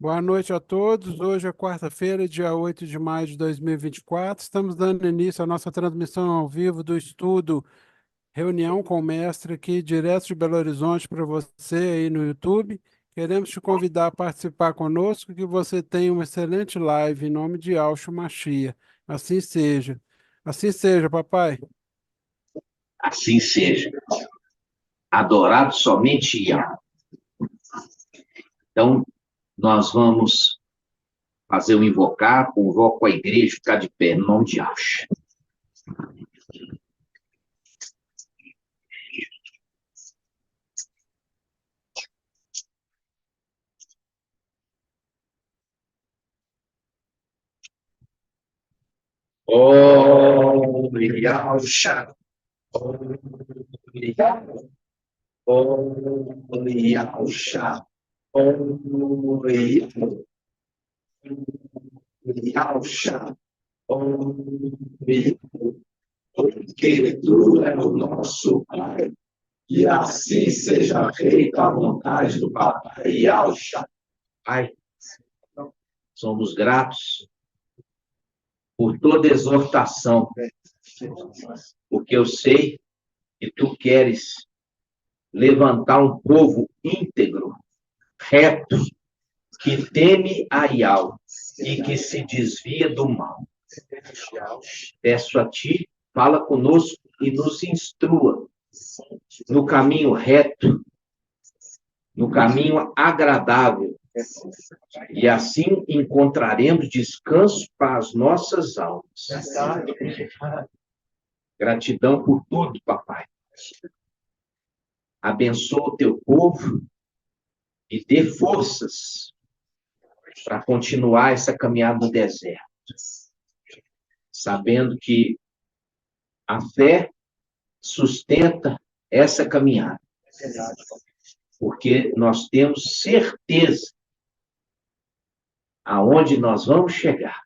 Boa noite a todos. Hoje é quarta-feira, dia 8 de maio de 2024. Estamos dando início à nossa transmissão ao vivo do estudo Reunião com o Mestre aqui, direto de Belo Horizonte para você aí no YouTube. Queremos te convidar a participar conosco, que você tenha uma excelente live em nome de Alcho Machia. Assim seja. Assim seja, papai. Assim seja. Adorado somente Yah. Então, nós vamos fazer o invocar, convoco a igreja, ficar de pé, no nome de Yahshua. Oh, Yahshua. Oh, Yahshua. Oh, Yahshua. Oh, Yahshua. Oh, porque tu é o nosso Pai. E assim seja feita a vontade do Papai Yahshua. Pai, somos gratos por toda exortação, porque eu sei que tu queres levantar um povo íntegro, reto, que teme a Yahweh e que se desvia do mal. Peço a ti, fala conosco e nos instrua no caminho reto, no caminho agradável, e assim encontraremos descanso para as nossas almas. Gratidão por tudo, papai. Abençoa o teu povo e dê forças para continuar essa caminhada no deserto, sabendo que a fé sustenta essa caminhada, porque nós temos certeza aonde nós vamos chegar.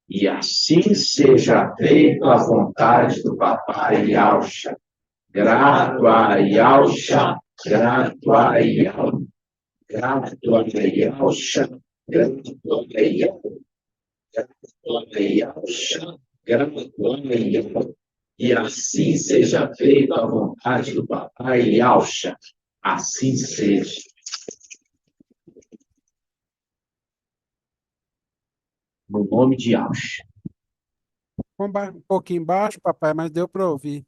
E assim seja feita a vontade do Papai Yahshua. Grato a Yahshua, grato a Yahshua, grato a Yahshua, grato a Yahshua, grato a Yahshua, grato a Yahshua. E assim seja feita a vontade do Papai Yahshua. Assim seja. No nome de Yahshua. Um pouquinho baixo, papai, mas deu para ouvir.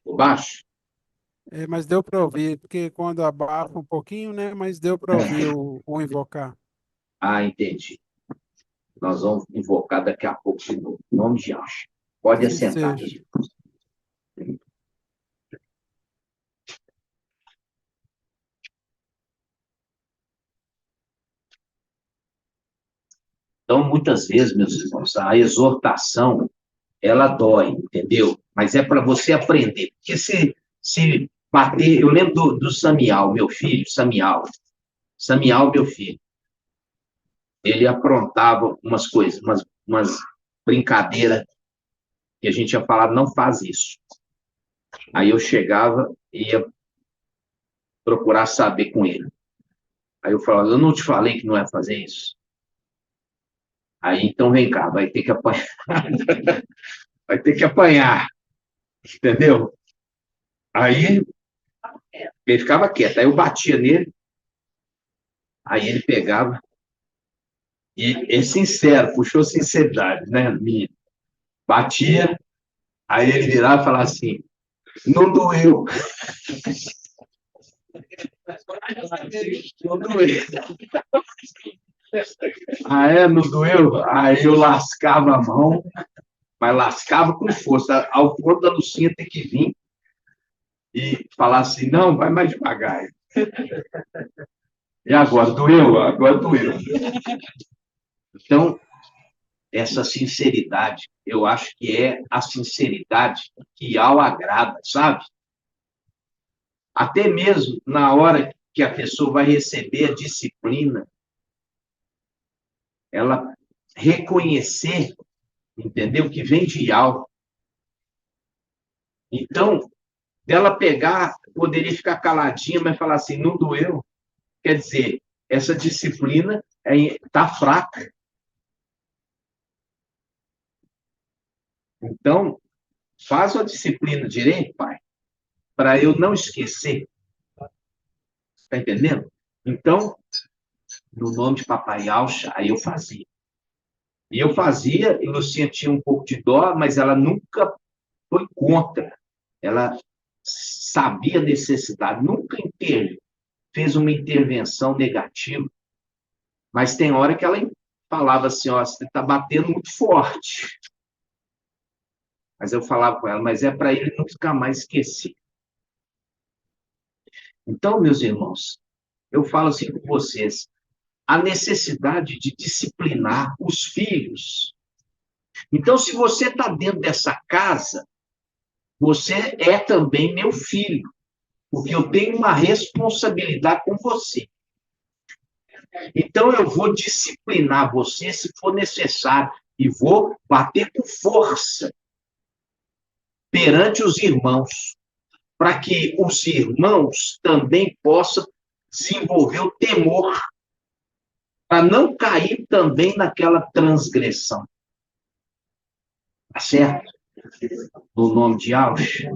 Por baixo? Mas deu para ouvir, porque quando abafa um pouquinho, né? Mas deu para ouvir o invocar. Ah, entendi. Nós vamos invocar daqui a pouco de novo. Em nome de Yahshua. Pode Assim assentar. seja. Então, muitas vezes, meus irmãos, a exortação, ela dói, entendeu? Mas é para você aprender. Porque se bater... Eu lembro do Samial, meu filho, Samial, meu filho. Ele aprontava umas coisas, umas brincadeiras que a gente tinha falado, não faz isso. Aí eu chegava e ia procurar saber com ele. Aí eu falava, eu não te falei que não é fazer isso? Aí, então, vem cá, vai ter que apanhar. Vai ter que apanhar, entendeu? Aí, ele ficava quieto. Aí eu batia nele, aí ele pegava, e é sincero, puxou sinceridade, né, minha? Batia, aí ele virava e falava assim, não doeu. Não doeu. Ah, é? Não doeu? Aí eu lascava a mão, mas lascava com força. Ao ponto da Lucinha ter que vir e falar assim, não, vai mais devagar. E agora, doeu? Agora doeu. Então, essa sinceridade, eu acho que é a sinceridade que ao agrada, sabe? Até mesmo na hora que a pessoa vai receber a disciplina, ela reconhecer, entendeu? Que vem de algo. Então, dela pegar, poderia ficar caladinha, mas falar assim, não doeu. Quer dizer, essa disciplina está fraca. Então, faz a disciplina direito, pai, para eu não esquecer. Está entendendo? Então, no nome de Papai Alcha, aí eu fazia. E eu fazia, e Lucinha tinha um pouco de dó, mas ela nunca foi contra. Ela sabia a necessidade, nunca fez uma intervenção negativa. Mas tem hora que ela falava assim, ó, você está batendo muito forte. Mas eu falava com ela, mas é para ele não ficar mais esquecido. Então, meus irmãos, eu falo assim com vocês, a necessidade de disciplinar os filhos. Então, se você está dentro dessa casa, você é também meu filho, porque eu tenho uma responsabilidade com você. Então, eu vou disciplinar você se for necessário, e vou bater com força perante os irmãos, para que os irmãos também possam desenvolver o temor, para não cair também naquela transgressão. Tá certo? No nome de Alcha.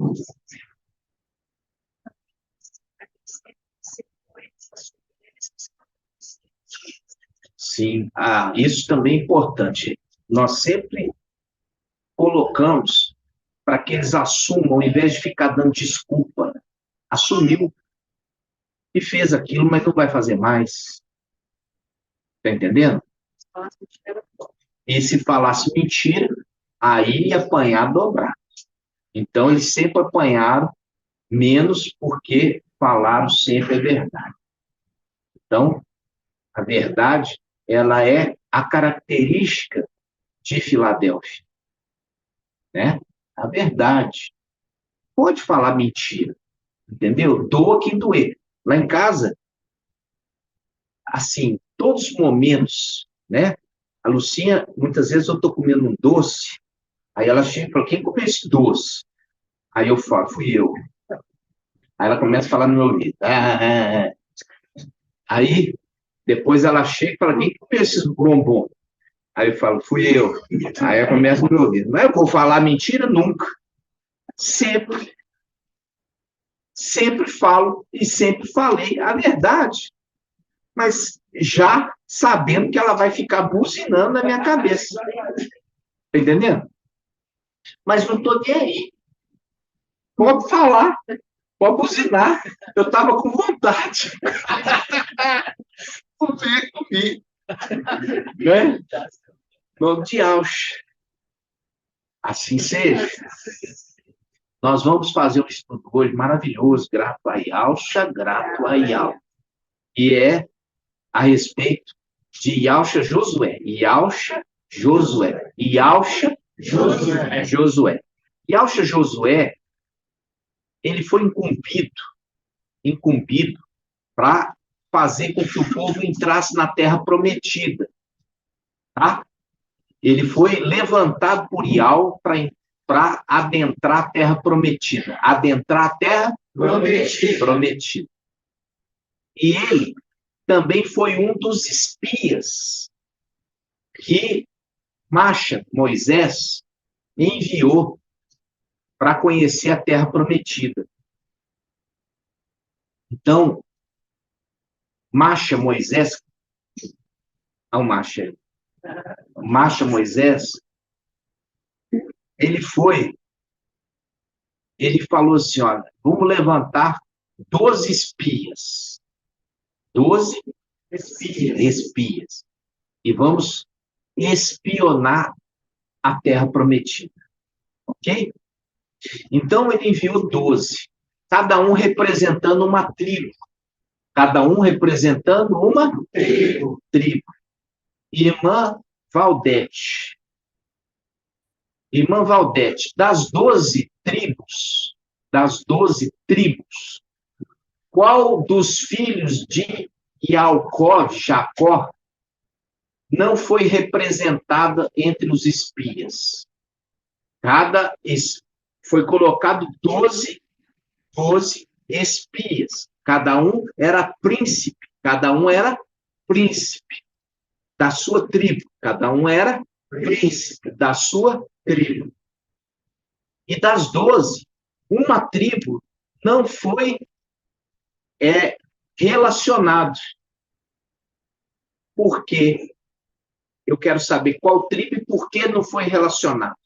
Sim, isso também é importante. Nós sempre colocamos para que eles assumam, ao invés de ficar dando desculpa, assumiu e fez aquilo, mas não vai fazer mais. Tá entendendo? E se falasse mentira, aí ia apanhar dobrar. Então, eles sempre apanharam menos porque falaram sempre a verdade. Então, a verdade, ela é a característica de Filadélfia, né? A verdade. Pode falar mentira, entendeu? Doa quem doer. Lá em casa, assim, todos os momentos, né? A Lucinha, muitas vezes eu estou comendo um doce, aí ela chega e fala, quem comeu esse doce? Aí eu falo, fui eu. Aí ela começa a falar no meu ouvido. Aí, depois ela chega e fala, quem comeu esses bombom? Aí eu falo, fui eu. Aí ela começa no meu ouvido. Mas eu vou falar mentira nunca. Sempre. Sempre falo e sempre falei a verdade. Mas já sabendo que ela vai ficar buzinando na minha cabeça. Tá entendendo? Mas não tô nem aí. Pode falar, pode buzinar. Eu tava com vontade. Comi. Né? Nome de Alcha. Assim seja. Nós vamos fazer um estudo hoje maravilhoso, grato a Yalcha, grato a Yal. E é a respeito de Yalcha Josué. Yalcha Josué. Yalcha Josué. Yalcha Josué, ele foi incumbido para fazer com que o povo entrasse na terra prometida. Tá? Ele foi levantado por Ial para adentrar a terra prometida. Adentrar a terra prometida. E ele também foi um dos espias que Moisés, enviou para conhecer a terra prometida. Então, Moisés, ele falou assim, olha, vamos levantar 12 espias. 12 espias. E vamos espionar a terra prometida. Ok? Então, ele enviou 12, cada um representando uma tribo. Cada um representando uma tribo. Irmã Valdete, das 12 tribos, qual dos filhos de Jacó, não foi representada entre os espias? Foi colocado 12 espias. Cada um era príncipe Cada um era príncipe da sua tribo. Cada um era príncipe da sua tribo. E das 12, uma tribo não foi relacionada. Por quê? Eu quero saber qual tribo e por que não foi relacionado.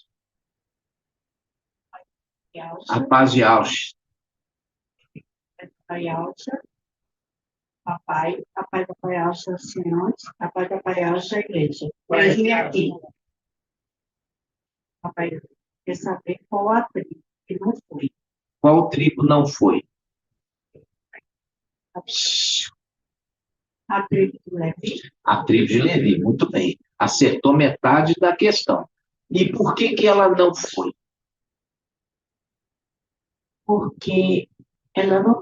A paz de Ausch. Papai da Pai Alcha é o Senhor, papai da Pai Alcha é a igreja. Mas e aqui? Papai quer saber qual a tribo que não foi. Qual tribo não foi? A tribo de Levi. A tribo de Levi, muito bem. Acertou metade da questão. E por que ela não foi? Porque ela não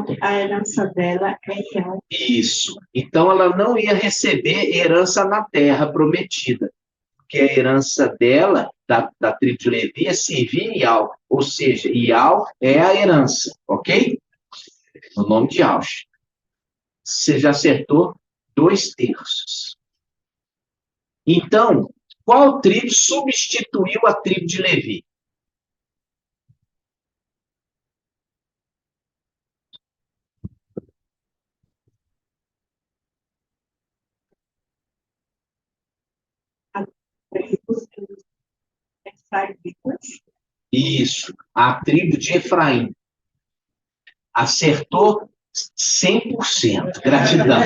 tem, a herança dela é real. Isso. Então ela não ia receber herança na terra prometida. Porque a herança dela, da tribo de Levi, é servir Ial. Ou seja, Ial é a herança, ok? No nome de Ausch. Você já acertou 2/3. Então, qual tribo substituiu a tribo de Levi? A tribo de Efraítas. Isso, a tribo de Efraim. Acertou 100%. Gratidão.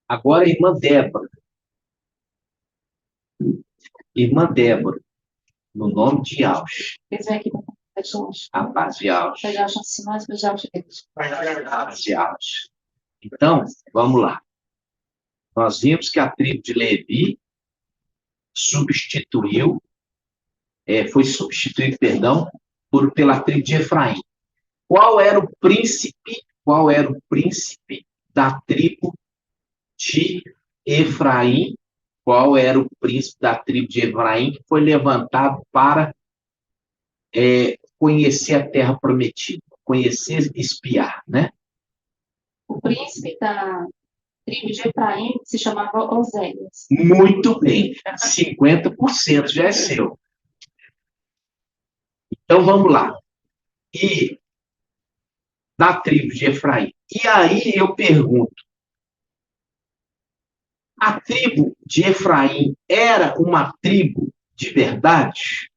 Agora, a irmã Débora. Irmã Débora, no nome de Ausch. A paz de Ausch. A paz de Ausch. Então, vamos lá. Nós vimos que a tribo de Levi foi substituído, pela tribo de Efraim. Qual era o príncipe da tribo de Efraim? Qual era o príncipe da tribo de Efraim que foi levantado para conhecer a terra prometida? Conhecer, espiar, né? O príncipe da tribo de Efraim se chamava Oséias. Muito bem. 50% já é seu. Então, vamos lá. E da tribo de Efraim. E aí eu pergunto, a tribo de Efraim era uma tribo de verdade?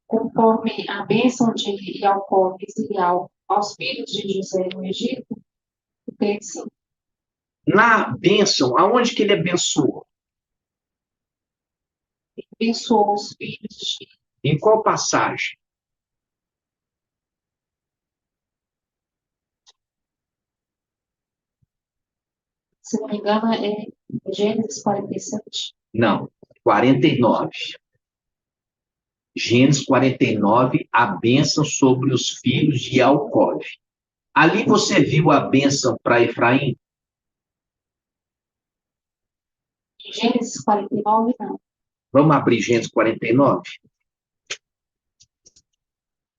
Conforme a bênção de Jacó e Israel aos filhos de José no Egito, porque sim, Na bênção, aonde que ele abençoou? abençoou os filhos de Em qual passagem? se não me engano, é Gênesis 47. Não, 49. Gênesis 49, a bênção sobre os filhos de Jacó. Ali você viu a bênção para Efraim? Em Gênesis 49, não. Vamos abrir Gênesis 49?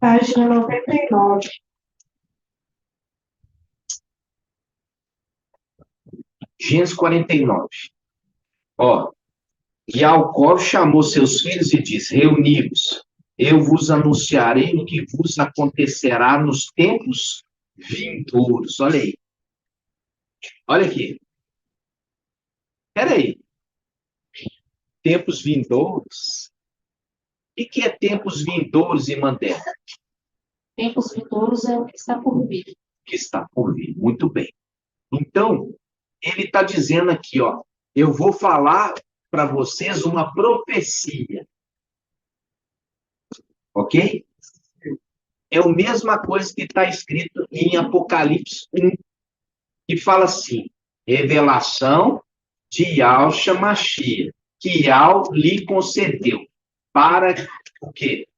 Página 99. Gênesis 49. Ó, Jacó chamou seus filhos e disse: reuni-vos, eu vos anunciarei o que vos acontecerá nos tempos vindouros. Olha aí. Olha aqui. Espera aí. Tempos vindouros? O que é tempos vindouros, irmã Débora? Tempos vindouros é o que está por vir. Que está por vir. Muito bem. Então, ele está dizendo aqui, ó, eu vou falar para vocês uma profecia. Ok? É a mesma coisa que está escrito em Apocalipse 1, que fala assim, revelação de Yahshua Mashiach, que Yah lhe concedeu, para o quê?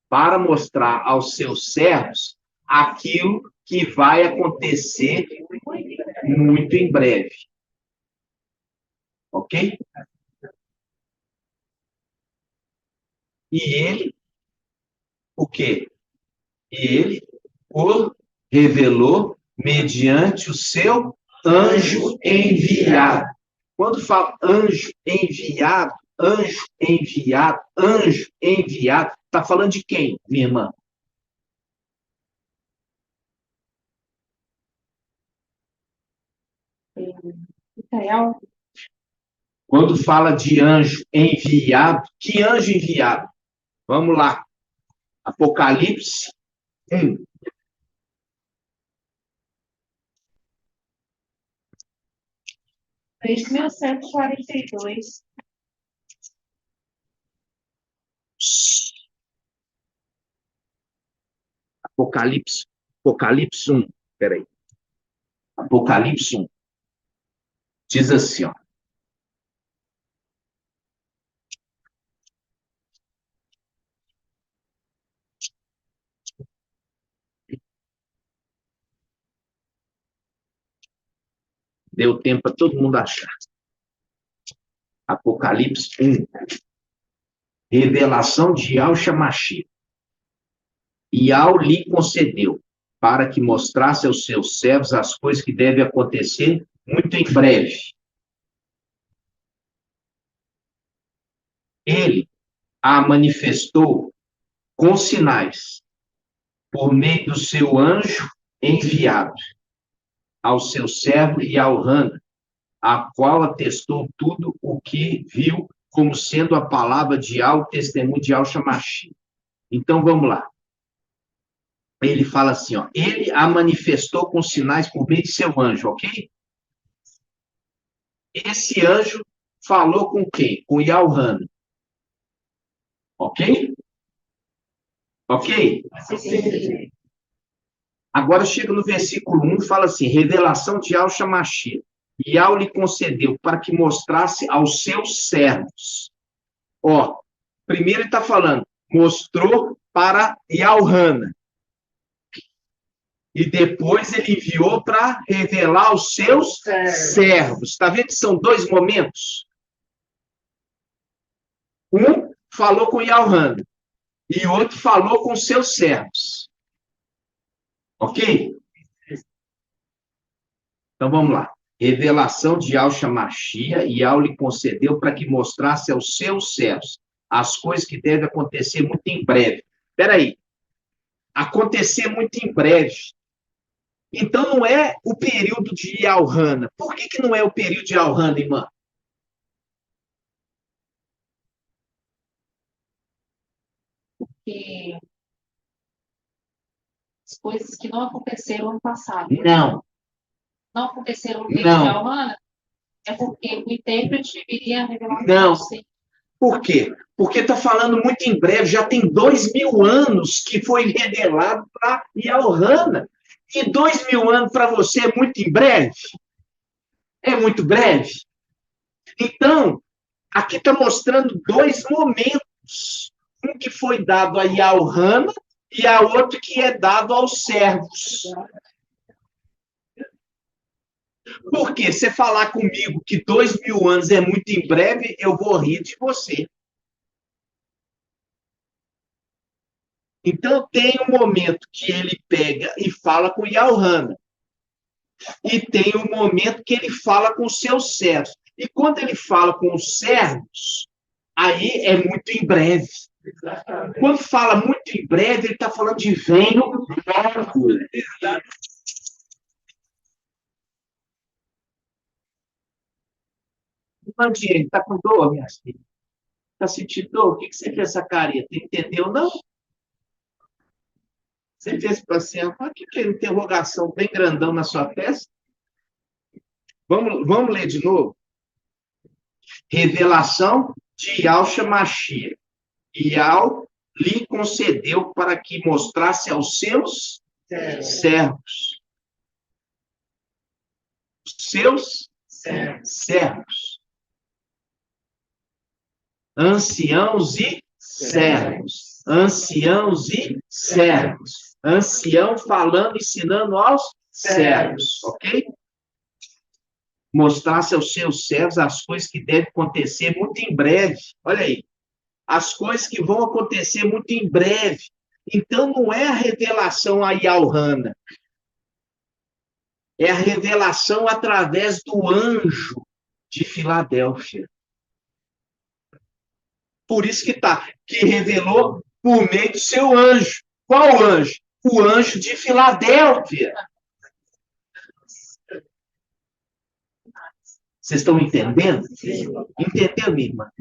Para mostrar aos seus servos aquilo que vai acontecer muito em breve. Ok? E ele, o quê? E ele o revelou mediante o seu anjo enviado. Quando fala anjo enviado, está falando de quem, minha irmã? Micael, Quando fala de anjo enviado, que anjo enviado? Vamos lá. Apocalipse 1. desde 1142. Apocalipse 1. Peraí. Apocalipse 1. Diz assim, ó. Deu tempo para todo mundo achar. Apocalipse 1. Revelação de Yahshua Mashiach. Yahweh lhe concedeu para que mostrasse aos seus servos as coisas que devem acontecer muito em breve. Ele a manifestou com sinais, por meio do seu anjo enviado ao seu servo Yaohana, a qual atestou tudo o que viu como sendo a palavra de Yahweh, testemunho de Yahshua Mashiach. Então, vamos lá. Ele fala assim, ó, ele a manifestou com sinais por meio de seu anjo, ok? Esse anjo falou com quem? Com Yaohana. Ok? Ok? Sim. Agora chega no versículo 1 e fala assim, revelação de Yahshua Mashiach. Yahweh lhe concedeu para que mostrasse aos seus servos. Ó, primeiro ele está falando, mostrou para Yaohana. E depois ele enviou para revelar aos seus servos. Está vendo que são dois momentos? Um falou com Yaohana e o outro falou com seus servos. Ok? Então vamos lá. Revelação de Yahshua Mashiach, e Yahweh lhe concedeu para que mostrasse aos seus servos as coisas que devem acontecer muito em breve. Espera aí. Acontecer muito em breve. Então não é o período de Yaohana. Por que não é o período de Yaohana, irmã? Porque as coisas que não aconteceram no passado, não aconteceram no tempo de Não. Yaohana, é porque o intérprete iria revelar Não. sim. Por quê? Porque está falando muito em breve, já tem 2000 anos que foi revelado para Yaohana. E 2000 anos para você é muito em breve? É muito breve? Então, aqui está mostrando dois momentos. Um que foi dado a Yaohana e a outro que é dado aos servos. Porque você falar comigo que 2000 anos é muito em breve, eu vou rir de você. Então, tem um momento que ele pega e fala com Yaohana. E tem um momento que ele fala com os seus servos. E quando ele fala com os servos, aí é muito em breve. Quando fala muito em breve, ele está falando de venho logo. Mandinha, está com dor, minha filha? Está sentindo dor? O que você fez essa careta? Entendeu, não? Você fez assim, o que é interrogação bem grandão na sua testa? Vamos ler de novo? Revelação de Yahshua Mashiach. Yahweh lhe concedeu para que mostrasse aos seus servos. Seus servos. Anciãos e servos. Anciãos e servos. Ancião falando, ensinando aos servos. Ok? Mostrasse aos seus servos as coisas que devem acontecer muito em breve. Olha aí. as coisas que vão acontecer muito em breve. Então, não é a revelação a Yalhana, é a revelação através do anjo de Filadélfia. Por isso que revelou por meio do seu anjo. Qual anjo? O anjo de Filadélfia. Vocês estão entendendo? Entendeu, minha irmã?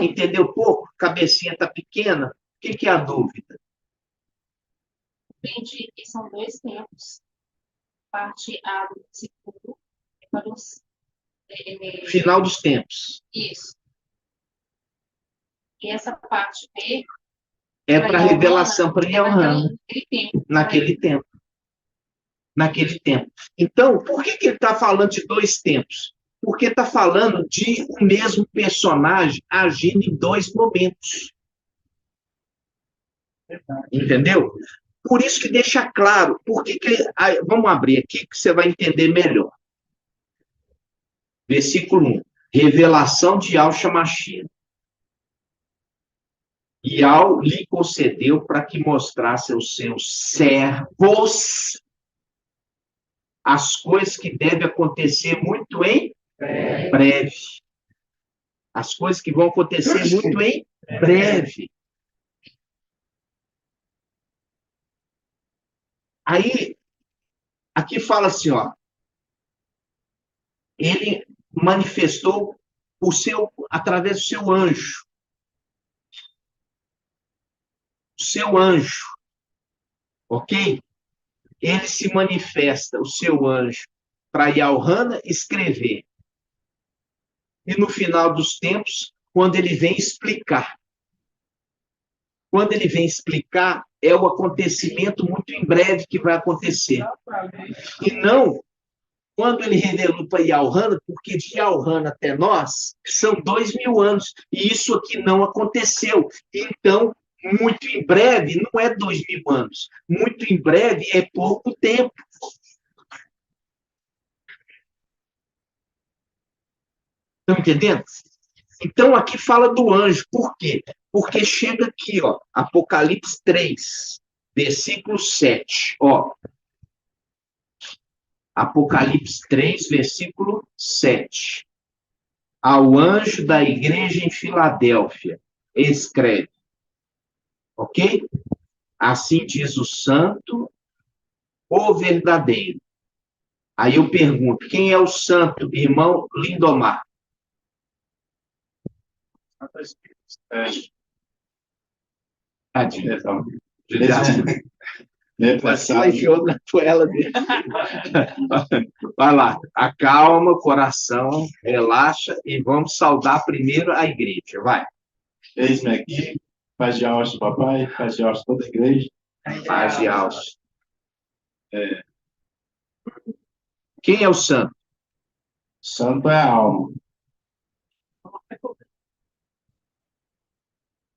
Entendeu pouco? Cabecinha está pequena? O que é a dúvida? Entendi que são dois tempos. Parte A do versículo para os... Final dos tempos. Isso. E essa parte B É para a revelação para Yalhana. Naquele tempo. Naquele tempo. Então, por que ele está falando de dois tempos? Porque está falando de o mesmo personagem agindo em dois momentos. Entendeu? Por isso que deixa claro. Vamos abrir aqui que você vai entender melhor. Versículo 1. Revelação de Yahshua Mashiach. Yal lhe concedeu para que mostrasse aos seus servos as coisas que devem acontecer muito em breve. As coisas que vão acontecer muito em breve. Aí, aqui fala assim, ó. Ele manifestou através do seu anjo. O seu anjo. Ok? Ele se manifesta, o seu anjo, para Yalhana escrever. E no final dos tempos, quando ele vem explicar. Quando ele vem explicar, é o acontecimento muito em breve que vai acontecer. E não quando ele revelou para Yalhana, porque de Yalhana até nós são 2000 anos. E isso aqui não aconteceu. Então, muito em breve não é 2000 anos. Muito em breve é pouco tempo. Estão entendendo? Então, aqui fala do anjo. Por quê? Porque chega aqui, ó, Apocalipse 3, versículo 7. Ó. Apocalipse 3, versículo 7. Ao anjo da igreja em Filadélfia, escreve. Ok? Assim diz o santo, o verdadeiro. Aí eu pergunto, quem é o santo, irmão Lindomar? Tadinho. Enfiou na toela dele. Vai lá, acalma o coração, relaxa e vamos saudar primeiro a igreja. Vai. Eis-me aqui, paz de alça, papai, paz de alça toda a igreja. Paz de alça. Quem é o santo? Santo é a alma.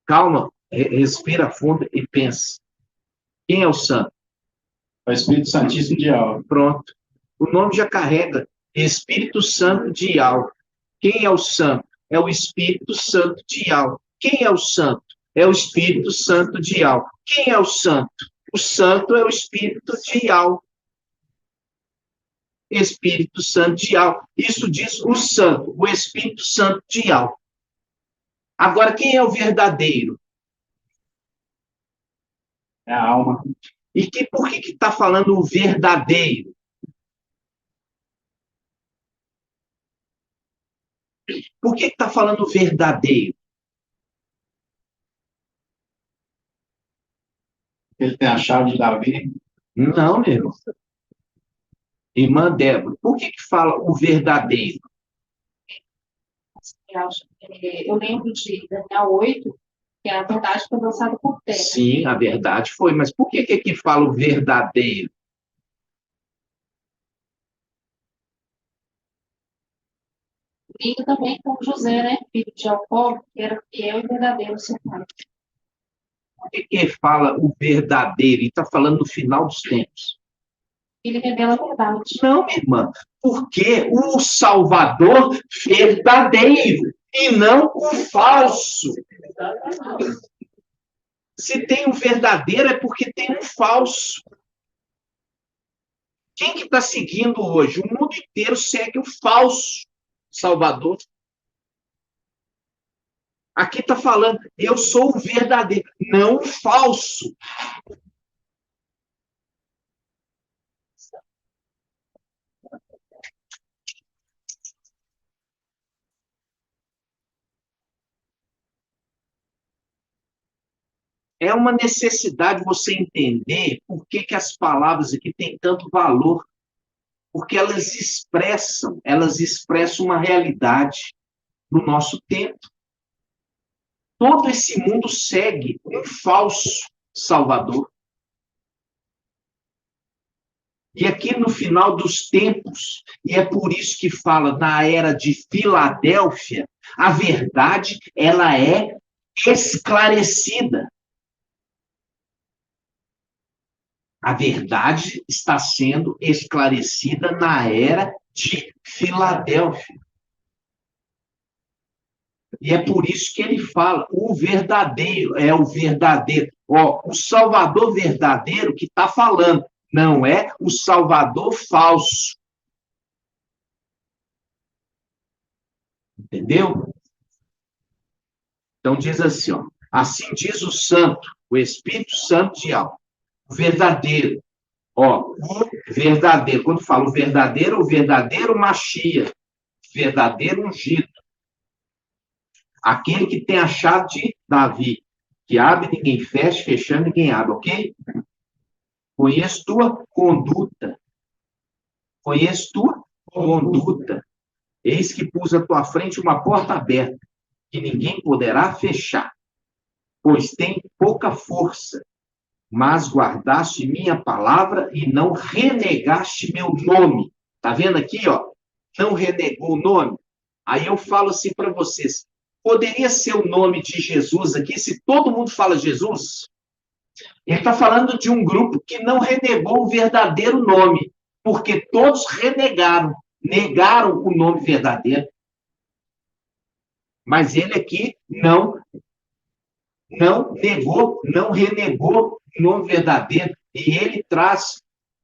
Calma, respira fundo e pensa. Quem é o santo? É o Espírito Santíssimo de Yahweh. Pronto. O nome já carrega Espírito Santo de Yahweh. Quem é o santo? É o Espírito Santo de Yahweh. Quem é o santo? É o Espírito Santo de Yahweh. Quem é o santo? O santo é o Espírito de Yahweh. Espírito Santo de Yahweh. Isso diz o santo, o Espírito Santo de Yahweh. Agora, quem é o verdadeiro? É a alma. E por que está falando o verdadeiro? Por que está falando o verdadeiro? Ele tem a chave de Davi. Não, meu irmão. Irmã Débora, por que fala o verdadeiro? Eu lembro de Daniel 8, que a verdade foi lançada por terra. Sim, a verdade foi, mas por que aqui fala o verdadeiro? Liga também com José, né? Filho de Jacó, que era fiel e verdadeiro ao seu pai. Por que fala o verdadeiro? E está falando do final dos tempos. Ele revela a verdade. Não, minha irmã, porque o Salvador verdadeiro, e não o falso. Se tem um verdadeiro, é porque tem um falso. Quem que está seguindo hoje? O mundo inteiro segue o falso Salvador. Aqui está falando, eu sou o verdadeiro, não o falso. É uma necessidade você entender por que as palavras aqui têm tanto valor. Porque elas expressam uma realidade no nosso tempo. Todo esse mundo segue um falso Salvador. E aqui no final dos tempos, e é por isso que fala na era de Filadélfia, a verdade ela é esclarecida. A verdade está sendo esclarecida na era de Filadélfia. E é por isso que ele fala, o verdadeiro é o verdadeiro. Ó, o Salvador verdadeiro que está falando, não é o Salvador falso. Entendeu? Então diz assim, ó, assim diz o Santo, o Espírito Santo de Alma, o verdadeiro. Ó, o verdadeiro. Quando fala o verdadeiro Machia, verdadeiro ungido. Aquele que tem a chave de Davi, que abre, ninguém fecha, fechando, ninguém abre, ok? Conheço tua conduta. Conheço tua conduta. Eis que pus à tua frente uma porta aberta, que ninguém poderá fechar, pois tem pouca força, mas guardaste minha palavra e não renegaste meu nome. Tá vendo aqui, ó? Não renegou o nome. Aí eu falo assim para vocês, poderia ser o nome de Jesus aqui, se todo mundo fala Jesus? Ele está falando de um grupo que não renegou o verdadeiro nome, porque todos renegaram, negaram o nome verdadeiro. Mas ele aqui não negou, não renegou o nome verdadeiro. E ele traz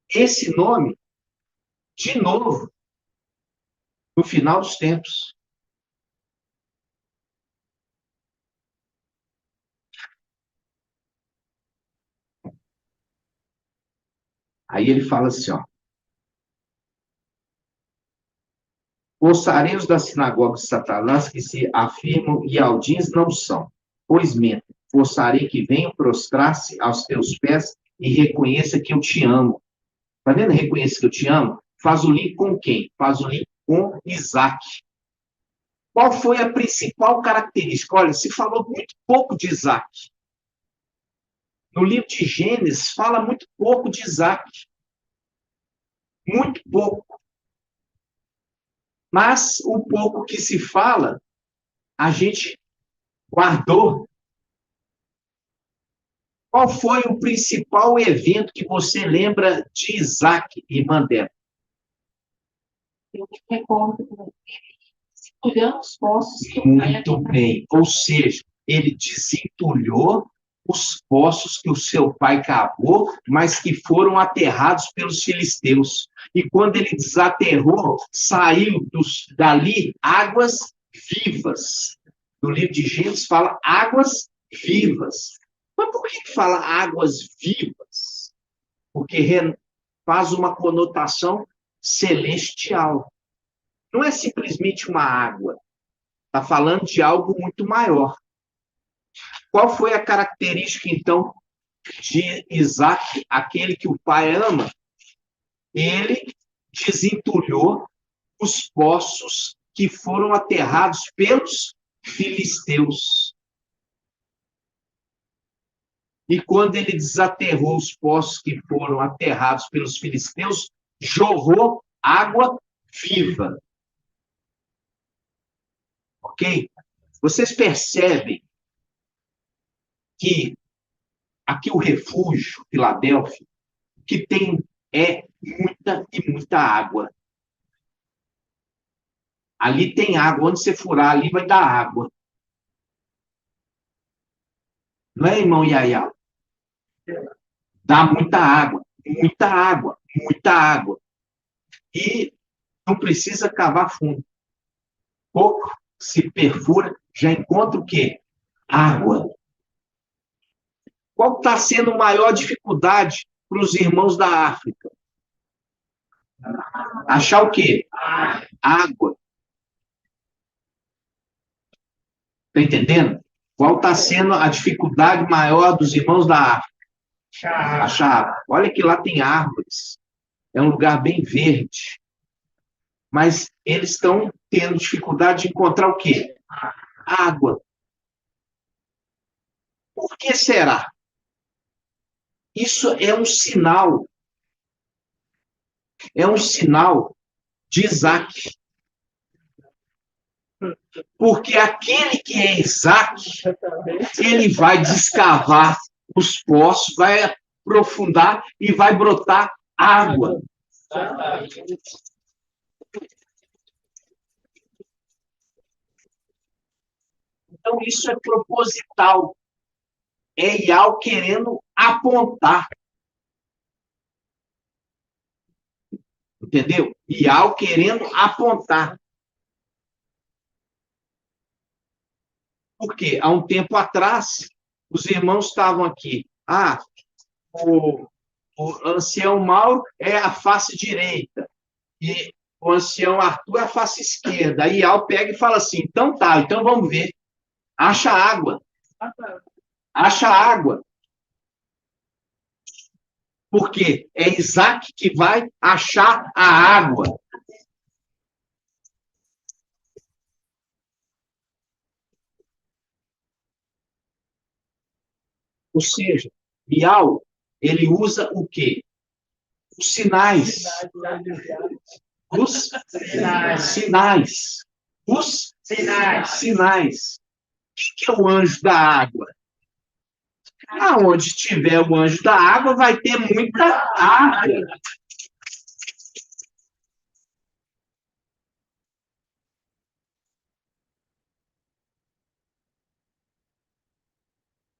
esse nome de novo no final dos tempos. Aí ele fala assim, ó. Ouçarei os da sinagoga de Satanás que se afirmam e aldins não são. Pois mentem, forçarei que venham prostrar-se aos teus pés e reconheça que eu te amo. Está vendo? Reconheça que eu te amo? Faz o link com quem? Faz o link com Isaac. Qual foi a principal característica? Olha, se falou muito pouco de Isaac. No livro de Gênesis, fala muito pouco de Isaac. Muito pouco. Mas o pouco que se fala, a gente guardou. Qual foi o principal evento que você lembra de Isaac, irmã Débora? Eu me recordo olhando os poços que o pai Muito havia. bem. Ou seja, ele desentulhou os poços que o seu pai cavou, mas que foram aterrados pelos filisteus. E quando ele desaterrou, saiu dali águas vivas. No livro de Gênesis fala águas vivas. Mas por que fala águas vivas? Porque faz uma conotação celestial. Não é simplesmente uma água. Está falando de algo muito maior. Qual foi a característica, então, de Isaac, aquele que o pai ama? Ele desentulhou os poços que foram aterrados pelos filisteus. E quando ele desaterrou os poços que foram aterrados pelos filisteus, jorrou água viva. Ok? Vocês percebem que aqui o refúgio, Filadélfia, que tem muita e muita água. Ali tem água. Onde você furar, ali vai dar água. Não é, irmão Yaya? Dá muita água, muita água, muita água. E não precisa cavar fundo. Pouco se perfura, já encontra o quê? Água. Qual está sendo a maior dificuldade para os irmãos da África? Achar o quê? Água. Está entendendo? Qual está sendo a dificuldade maior dos irmãos da África? Achar água. Olha que lá tem árvores. É um lugar bem verde. Mas eles estão tendo dificuldade de encontrar o quê? Água. Por que será? Isso é um sinal. É um sinal de Isaac. Porque aquele que é Isaac, ele vai descavar os poços, vai aprofundar e vai brotar água. Então, isso é proposital. É Iau querendo apontar. Entendeu? Iau querendo apontar. Porque há um tempo atrás, os irmãos estavam aqui. O ancião Mauro é a face direita. E o ancião Arthur é a face esquerda. Aí Iau pega e fala assim, então tá, então vamos ver. Acha água. Acha água. Porque é Isaac que vai achar a água. Ou seja, Bial, ele usa o quê? Os sinais. Os sinais. Os sinais. O que é o anjo da água? Aonde tiver o anjo da água, vai ter muita água.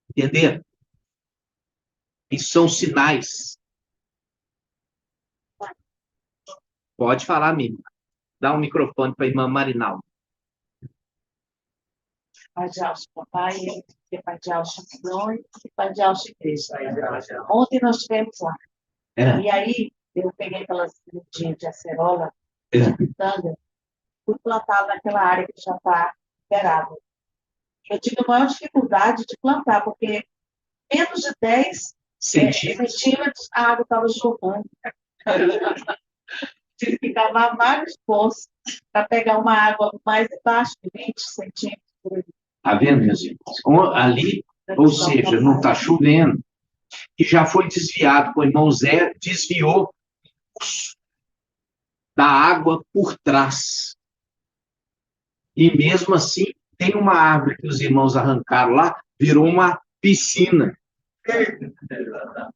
Entendeu? E são sinais. Pode falar, Mimi. Dá um microfone para a irmã Marinaldo. Pai de Alcho, papai, pai de Alcho, e pai de Alcho, igreja. Ontem nós estivemos lá. E aí, eu peguei aquelas semidinhas de acerola, pitanga, fui plantar naquela área que já está liberada. Eu tive a maior dificuldade de plantar, porque menos de 10 centímetros a água estava jorrando. Tive que cavar vários poços para pegar uma água mais embaixo de 20 centímetros. Está vendo, meus irmãos? Ali, ou seja, não está chovendo. E já foi desviado, o irmão Zé desviou da água por trás. E mesmo assim, tem uma árvore que os irmãos arrancaram lá, virou uma piscina. Está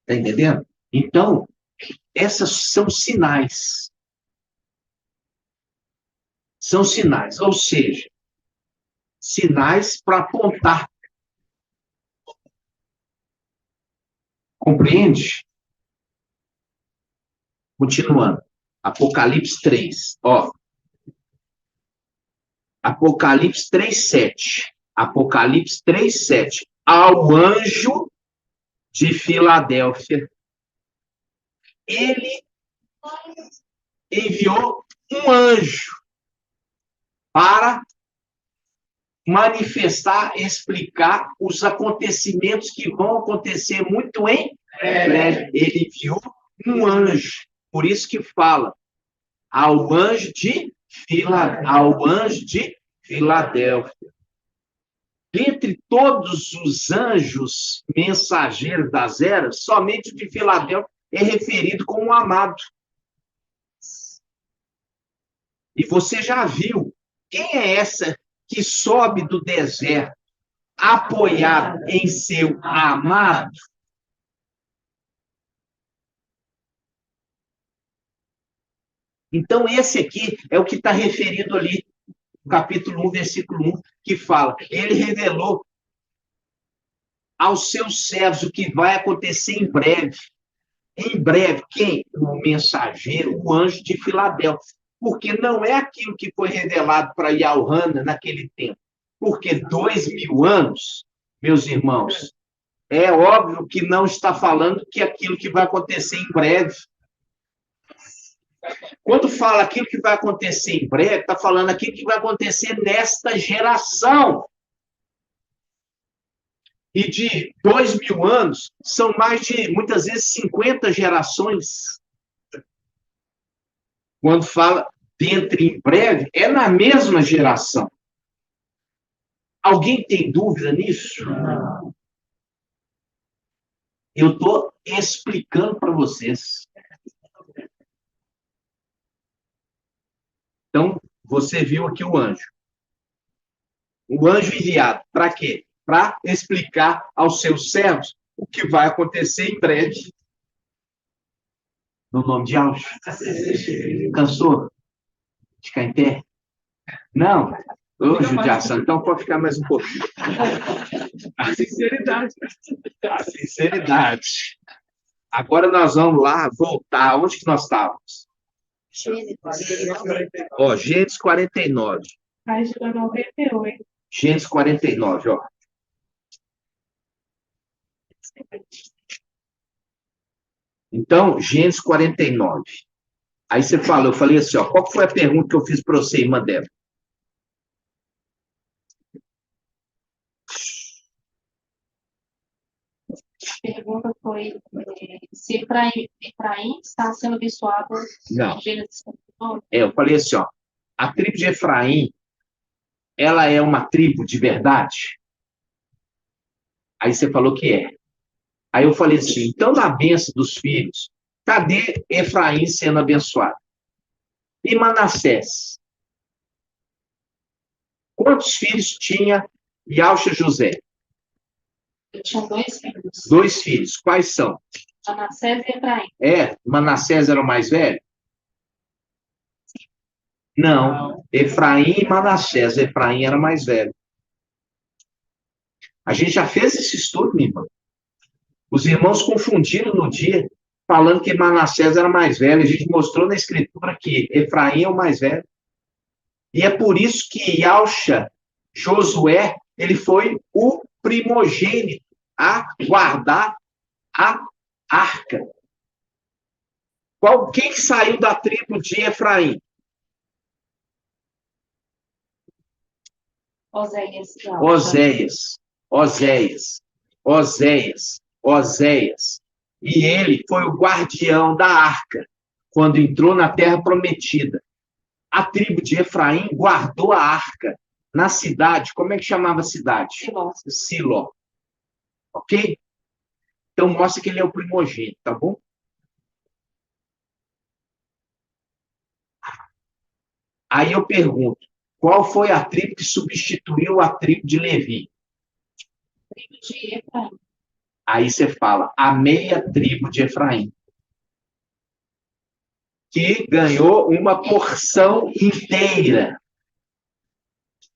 entendendo? Então, essas são sinais. São sinais, ou seja, sinais para apontar. Compreende? Continuando. Apocalipse 3. Ó. Apocalipse 3:7. Apocalipse 3:7. Ao anjo de Filadélfia, ele enviou um anjo para manifestar, explicar os acontecimentos que vão acontecer muito em breve. Ele enviou um anjo. Por isso que fala ao anjo de Filadélfia. Dentre todos os anjos mensageiros das eras, somente o de Filadélfia é referido como um amado. E você já viu quem é essa que sobe do deserto apoiado em seu amado? Então, esse aqui é o que está referido ali, no capítulo 1, versículo 1, que fala, ele revelou aos seus servos o que vai acontecer em breve. Em breve, quem? O mensageiro, o anjo de Filadélfia. Porque não é aquilo que foi revelado para Yaohana naquele tempo. Porque 2000 anos, meus irmãos, é óbvio que não está falando que aquilo que vai acontecer em breve. Quando fala aquilo que vai acontecer em breve, está falando aquilo que vai acontecer nesta geração. E de 2000 anos, são mais de, muitas vezes, 50 gerações. Quando fala dentre em breve, é na mesma geração. Alguém tem dúvida nisso? Eu estou explicando para vocês. Então, você viu aqui o anjo. O anjo enviado. Para quê? Para explicar aos seus servos o que vai acontecer em breve. No nome de Alves. Cansou de ficar em pé? Não. Ô, judiação, então pode ficar mais um pouquinho. A sinceridade. A sinceridade. Agora nós vamos lá voltar. Onde que nós estávamos? Ó, Gênesis 49. Página 98. Gênesis 49, ó. Então, Gênesis 49. Aí você fala, eu falei assim, ó, qual foi a pergunta que eu fiz para você, irmã Débora? A pergunta foi se Efraim está sendo abençoado Não. em Gênesis 49. Eu falei assim, ó, a tribo de Efraim, ela é uma tribo de verdade? Aí você falou que é. Aí eu falei assim, então na bênção dos filhos, cadê Efraim sendo abençoado? E Manassés? Quantos filhos tinha Yauxa José? Ele tinha 2 filhos, 2 filhos. Quais são? Manassés e Efraim. Manassés era o mais velho? Não. Efraim e Manassés. Efraim era mais velho. A gente já fez esse estudo, minha irmã. Os irmãos confundiram no dia, falando que Manassés era mais velho. A gente mostrou na escritura que Efraim é o mais velho. E é por isso que Yauxa, Josué, ele foi o primogênito a guardar a arca. Quem que saiu da tribo de Efraim? Oséias. Oséias. E ele foi o guardião da arca, quando entrou na terra prometida. A tribo de Efraim guardou a arca na cidade. Como é que chamava a cidade? Siló. Ok? Então mostra que ele é o primogênito, tá bom? Aí eu pergunto, qual foi a tribo que substituiu a tribo de Levi? Tribo de Efraim. Aí você fala, a meia tribo de Efraim, que ganhou uma porção inteira.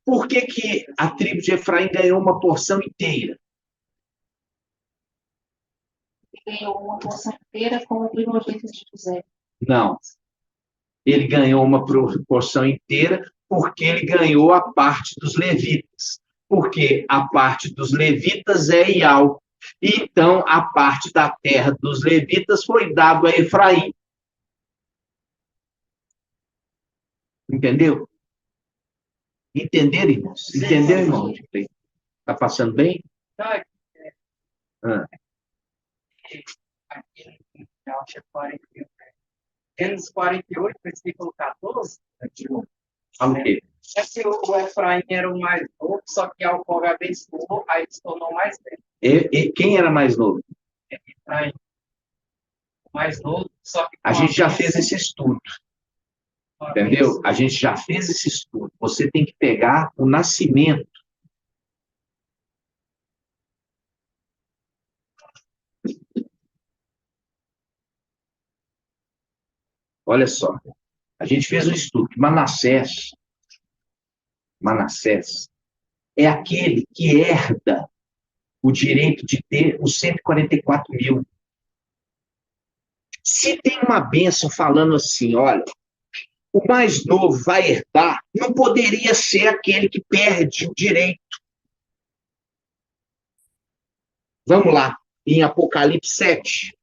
Por que que a tribo de Efraim ganhou uma porção inteira? Ele ganhou uma porção inteira com o primogênito de José. Não. Ele ganhou uma porção inteira porque ele ganhou a parte dos levitas. Porque a parte dos levitas é Ial. Então, a parte da terra dos levitas foi dado a Efraim. Entendeu? Entenderam, irmãos? Entendeu, irmão? Tá passando bem? Ah. Gênesis 48, versículo 14. Fala o quê? É que o Efraim era o mais novo, só que Jacó abençoou, aí se tornou mais velho. E quem era mais novo? Efraim. O mais novo, só que. A gente já fez esse estudo. Entendeu? A gente já fez esse estudo. Você tem que pegar o nascimento. Olha só. A gente fez um estudo que Manassés é aquele que herda o direito de ter os 144 mil. Se tem uma bênção falando assim, olha, o mais novo vai herdar, não poderia ser aquele que perde o direito. Vamos lá, em Apocalipse 7.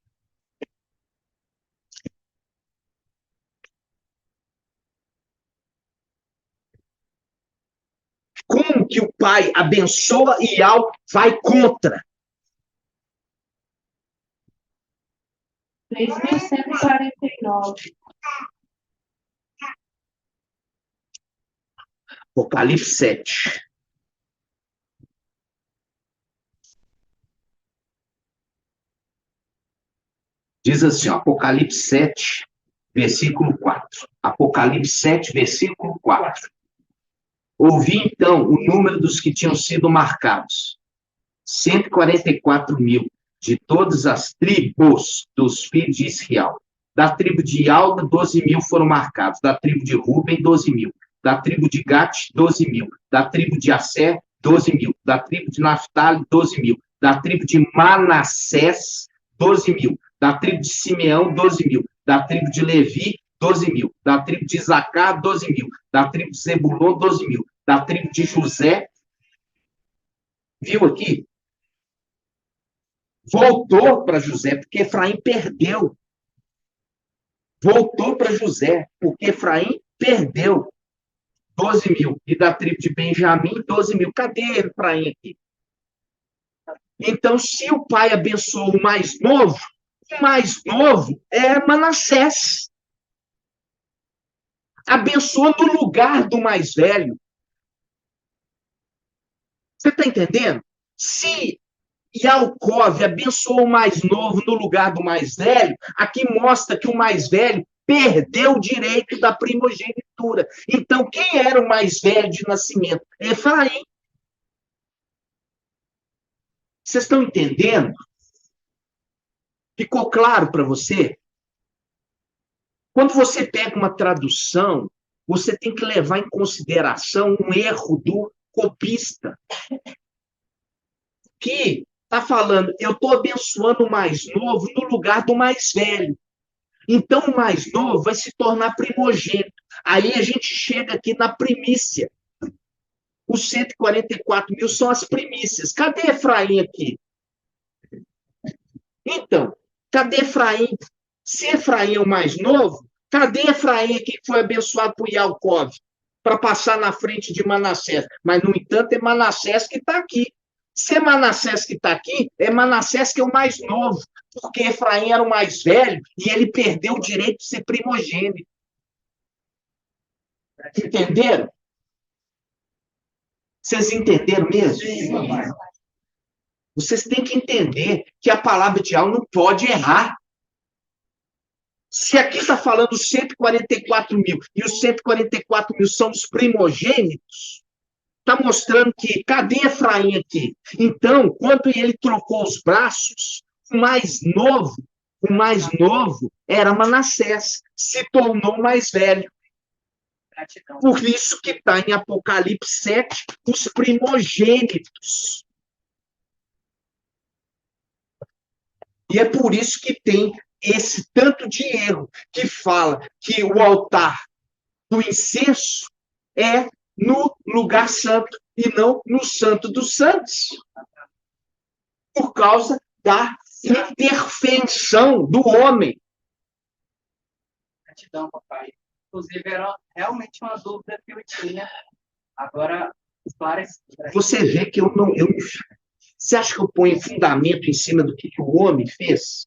Como que o pai abençoa e vai contra? 3.149. Apocalipse 7. Diz assim, ó, Apocalipse 7, versículo 4. Apocalipse 7, versículo 4. Ouvi, então, o número dos que tinham sido marcados. 144 mil, de todas as tribos dos filhos de Israel. Da tribo de Alda, 12 mil foram marcados. Da tribo de Ruben, 12 mil. Da tribo de Gate, 12 mil. Da tribo de Asser, 12 mil. Da tribo de Naftali, 12 mil. Da tribo de Manassés, 12 mil. Da tribo de Simeão, 12 mil. Da tribo de Levi, 12 mil. Da tribo de Isacar, 12 mil. Da tribo de Zebulon, 12 mil. Da tribo de José, viu aqui? Voltou para José, porque Efraim perdeu. Voltou para José, porque Efraim perdeu. 12 mil. E da tribo de Benjamim, 12 mil. Cadê Efraim aqui? Então, se o pai abençoou o mais novo é Manassés. Abençoou no lugar do mais velho. Você está entendendo? Se Yaakov abençoou o mais novo no lugar do mais velho, aqui mostra que o mais velho perdeu o direito da primogenitura. Então, quem era o mais velho de nascimento? Efraim. Vocês estão entendendo? Ficou claro para você? Quando você pega uma tradução, você tem que levar em consideração um erro do copista. Que está falando, eu estou abençoando o mais novo no lugar do mais velho. Então, o mais novo vai se tornar primogênito. Aí a gente chega aqui na primícia. Os 144 mil são as primícias. Cadê Efraim aqui? Então, cadê Efraim? Se Efraim é o mais novo, cadê Efraim aqui que foi abençoado por Yaakov para passar na frente de Manassés? Mas, no entanto, é Manassés que está aqui. Se é Manassés que está aqui, é Manassés que é o mais novo, porque Efraim era o mais velho e ele perdeu o direito de ser primogênito. Entenderam? Vocês entenderam mesmo? Sim. Vocês têm que entender que a palavra de Deus não pode errar. Se aqui está falando 144 mil e os 144 mil são os primogênitos, está mostrando que, cadê Efraim aqui? Então, quando ele trocou os braços, o mais novo era Manassés, se tornou mais velho. Gratidão. Por isso que está em Apocalipse 7, os primogênitos. E é por isso que tem esse tanto de erro que fala que o altar do incenso é no lugar santo e não no santo dos santos. Por causa da intervenção do homem. Gratidão, papai. Inclusive, era realmente uma dúvida que eu tinha. Agora, esclareci. Você vê que eu não. Você acha que eu ponho fundamento em cima do que o homem fez?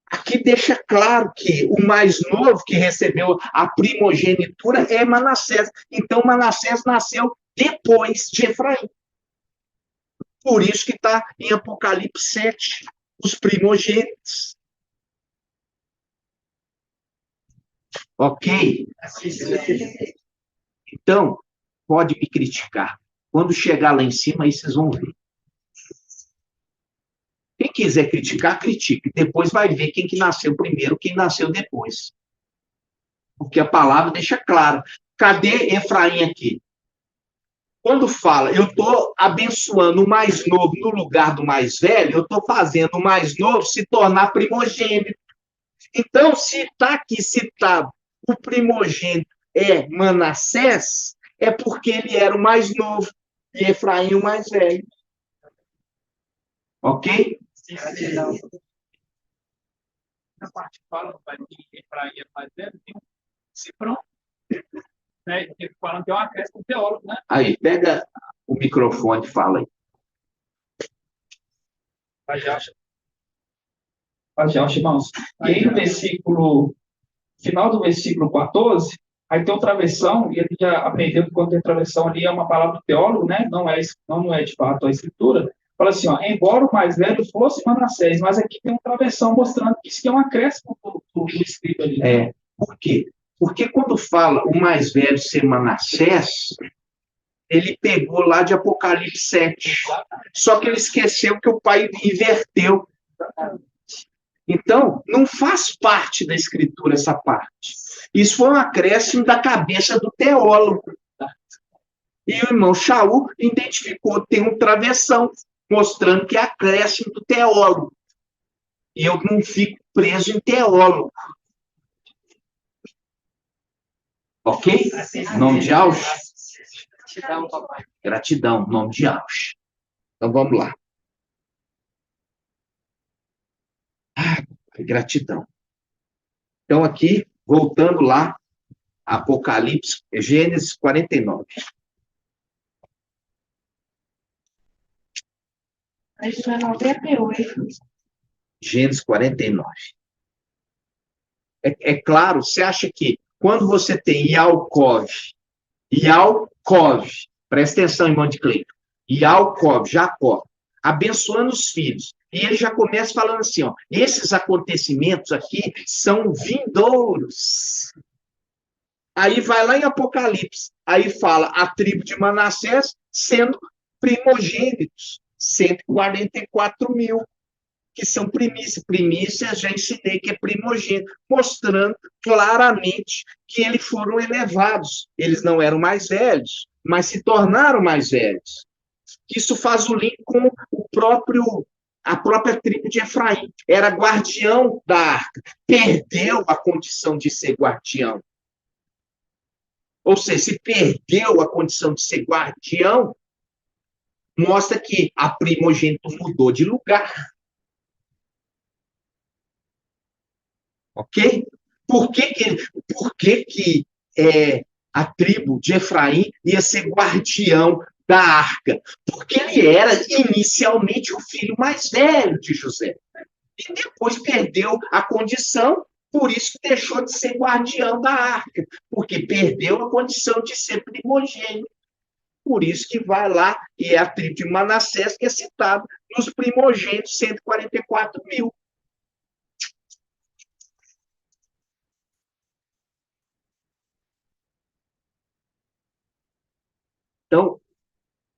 Aqui deixa claro que o mais novo que recebeu a primogenitura é Manassés. Então, Manassés nasceu depois de Efraim. Por isso que está em Apocalipse 7, os primogênitos. Ok? Então, pode me criticar. Quando chegar lá em cima, aí vocês vão ver. Quem quiser criticar, critique. Depois vai ver quem que nasceu primeiro, quem nasceu depois. Porque a palavra deixa claro. Cadê Efraim aqui? Quando fala, eu estou abençoando o mais novo no lugar do mais velho, eu estou fazendo o mais novo se tornar primogênito. Então, se está aqui citado o primogênito é Manassés, é porque ele era o mais novo e Efraim o mais velho. Ok? Na parte que fala, pai, que Efraim é mais velho, tem um cifrão, né? Falando que é uma crescente com teólogo, né? Aí, pega o microfone e fala aí. Pajé, irmãos. E aí no versículo, final do versículo 14, aí tem outra versão, e ele já aprendeu que quando tem travessão ali é uma palavra do teólogo, né? Não é de fato a escritura. Fala assim, ó, embora o mais velho fosse Manassés, mas aqui tem outra versão mostrando que isso aqui é um acréscimo do escrito ali. Por quê? Porque quando fala o mais velho ser Manassés, ele pegou lá de Apocalipse 7. Só que ele esqueceu que o pai inverteu. Então, não faz parte da escritura essa parte. Isso foi um acréscimo da cabeça do teólogo. E o irmão Shaul identificou, tem um travessão, mostrando que é acréscimo do teólogo. E eu não fico preso em teólogo. Ok? Nome de Ausch? Gratidão, papai. Gratidão, nome de Ausch. Então, vamos lá. Gratidão. Então, aqui, voltando lá, Apocalipse, Gênesis 49. Isso é 98. Gênesis 49. É claro, você acha que quando você tem Yaakov, presta atenção, irmão de Cleito, Yaakov, Jacó, abençoando os filhos, e ele já começa falando assim, ó, esses acontecimentos aqui são vindouros. Aí vai lá em Apocalipse, aí fala a tribo de Manassés sendo primogênitos, 144 mil, que são primícias. Primícias, já ensinei que é primogênito, mostrando claramente que eles foram elevados. Eles não eram mais velhos, mas se tornaram mais velhos. Isso faz o link com a própria tribo de Efraim. Era guardião da arca. Perdeu a condição de ser guardião. Ou seja, se perdeu a condição de ser guardião, mostra que a primogênito mudou de lugar. Ok? Por que a tribo de Efraim ia ser guardião da arca? Porque ele era inicialmente o filho mais velho de José. E depois perdeu a condição, por isso deixou de ser guardião da arca. Porque perdeu a condição de ser primogênito. Por isso que vai lá, e é a tribo de Manassés que é citado nos primogênitos, 144 mil. Então,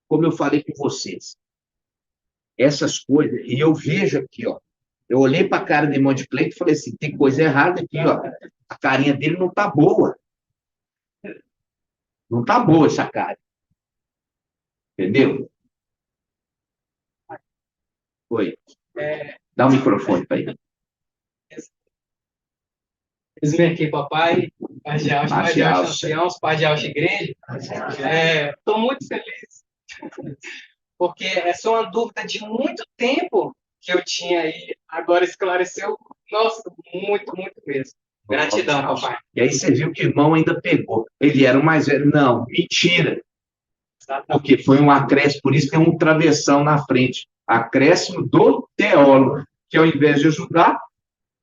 como eu falei com vocês, essas coisas, e eu vejo aqui, ó, eu olhei para a cara do irmão de Cleito e falei assim, tem coisa errada aqui, ó, a carinha dele não tá boa. Não tá boa essa cara. Entendeu? Oi. Dá o microfone para ele. Resume aqui, papai, Paz de Alcha Anciãos, Paz de Alcha Igreja. Estou muito feliz, porque essa é uma dúvida de muito tempo que eu tinha aí, agora esclareceu, nossa, muito, muito mesmo. Gratidão, papai. E aí você viu que o irmão ainda pegou. Ele era o mais velho. Não, mentira. Porque foi um acréscimo, por isso tem um travessão na frente. Acréscimo do teólogo, que ao invés de ajudar,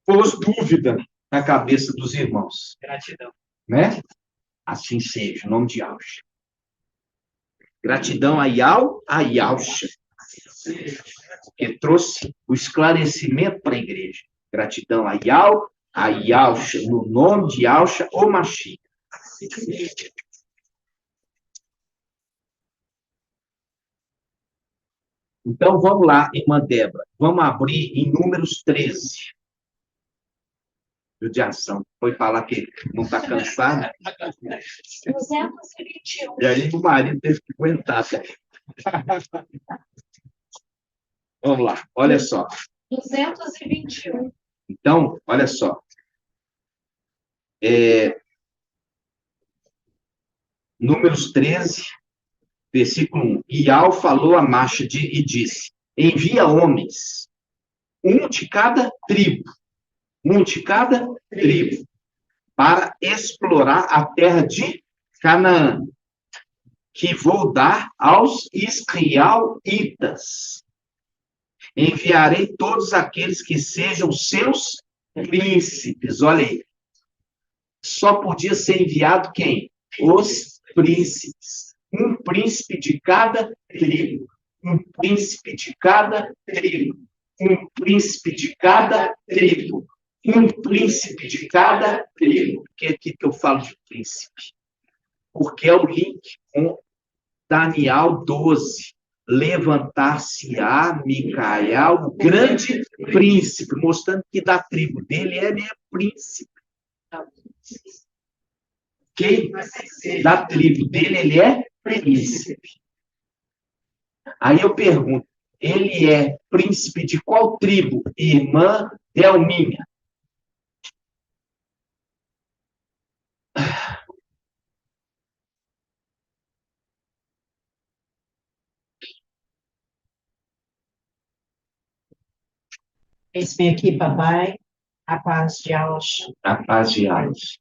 pôs dúvida na cabeça dos irmãos. Gratidão. Né? Assim seja, em nome de Auxa. Gratidão a Yaucha, que trouxe o esclarecimento para a igreja. Gratidão a Yaucha, no nome de Auxa, o Mashiach. Então, vamos lá, irmã Débora. Vamos abrir em Números 13. Judiação. Foi falar que não está cansado. 221. E aí o marido teve que aguentar também. Vamos lá, olha só. 221. Então, olha só. Números 13, versículo 1. Ial falou a Machde e disse: envia homens, um de cada tribo, para explorar a terra de Canaã, que vou dar aos israelitas. Enviarei todos aqueles que sejam seus príncipes. Olha aí. Só podia ser enviado quem? Os príncipes. Um príncipe de cada tribo. Um príncipe de cada tribo. Um príncipe de cada tribo. Um príncipe de cada tribo. Por que aqui que eu falo de príncipe? Porque é o link com Daniel 12. Levantar-se-á Micael, o grande príncipe, mostrando que da tribo dele ele é príncipe. Ok? Da tribo dele ele é príncipe. Aí eu pergunto, ele é príncipe de qual tribo? Irmã Delminha. Eis-me aqui, papai, a paz de Alcho. A paz de Deus.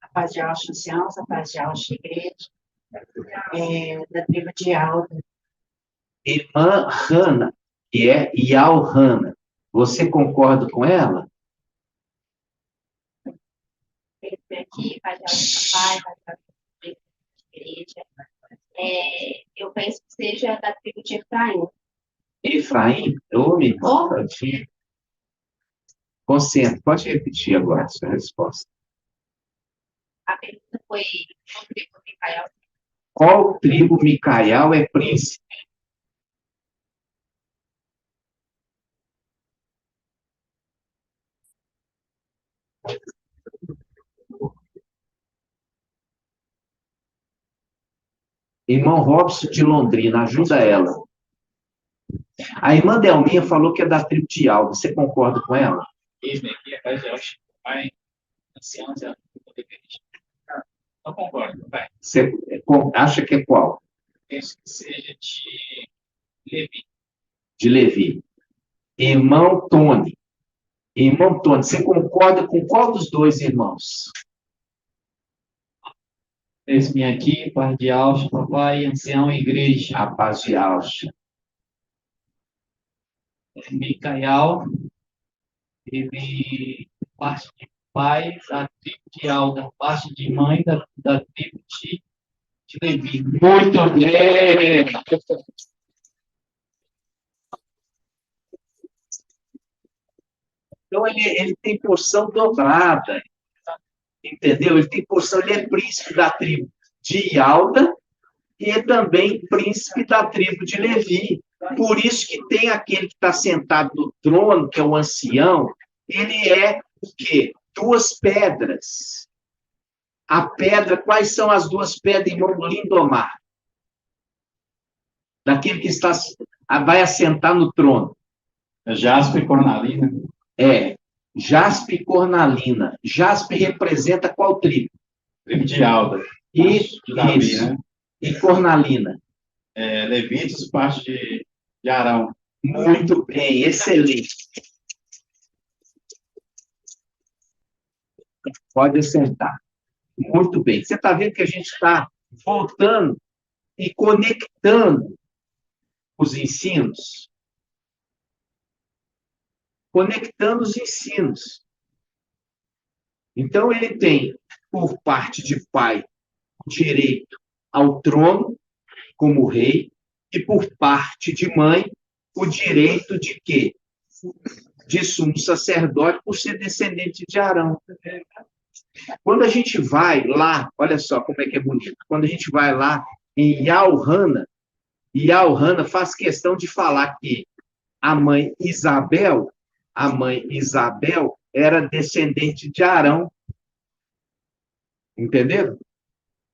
A paz de Alcho, anciãos, a paz de Alcho, igreja, da tribo de Alda. Irmã Hana, que é Ial Hana. Você concorda com ela? Eis-me aqui, Pai de Alcho, papai, Pai de Alcho, igreja. Eu penso que seja da tribo de Efraim. Efraim? Ô, minha irmã. Concentre, pode repetir agora a sua resposta. A pergunta foi: qual tribo Micael? Qual tribo Micael é príncipe? Irmão Robson de Londrina, ajuda ela. A irmã Delminha falou que é da tribo de Aldo. Você concorda com ela? Eis-me aqui, a paz de Alcho, pai, anciãos, a igreja. Não concordo, pai. Você acha que é qual? Penso que seja de Levi. De Levi. Irmão Tony. Irmão Tony, você concorda com qual dos dois irmãos? Eis-me aqui, pai de Alcho, papai, ancião, igreja. A paz de Alcha. Micael, ele parte de pai da tribo de Alda, parte de mãe da tribo de Levi. Muito bem! Então, ele tem porção dobrada. Entendeu? Ele tem porção, ele é príncipe da tribo de Alda e é também príncipe da tribo de Levi. Por isso que tem aquele que está sentado no trono, que é o ancião, ele é o quê? Duas pedras. A pedra, quais são as duas pedras, irmão Lindomar? Daquele que vai assentar no trono. Jaspe e cornalina. Jaspe e cornalina. Jaspe representa qual tribo? Tribo de Alda. E, de Davi, isso. né? E cornalina. Levíticos, parte de Arão. Muito bem, excelente. Pode sentar. Muito bem. Você está vendo que a gente está voltando e conectando os ensinos? Conectando os ensinos. Então, ele tem, por parte de pai, o direito ao trono, como rei, e por parte de mãe, o direito de quê? De sumo sacerdote, por ser descendente de Arão. Quando a gente vai lá, olha só como é que é bonito, quando a gente vai lá em Ial-Hana faz questão de falar que a mãe Isabel, a mãe Isabel era descendente de Arão. Entenderam?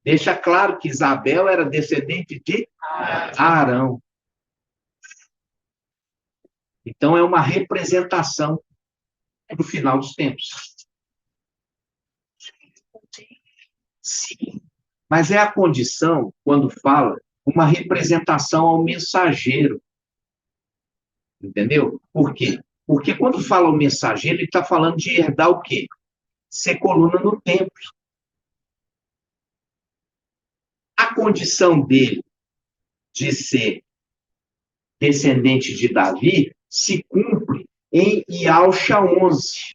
Deixa claro que Isabel era descendente de Arão. Então, é uma representação para o final dos tempos. Sim. Mas é a condição, quando fala, uma representação ao mensageiro. Entendeu? Por quê? Porque quando fala o mensageiro, ele está falando de herdar o quê? Ser coluna no templo. A condição dele de ser descendente de Davi se cumpre em Ialcha 11.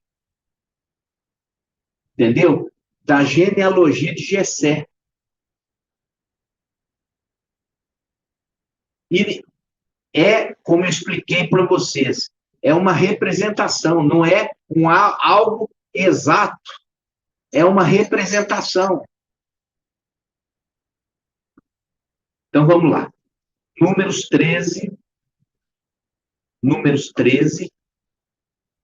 Entendeu? Da genealogia de Jessé. E é, como eu expliquei para vocês, é uma representação, não é algo exato. É uma representação. Então, vamos lá. Números 13,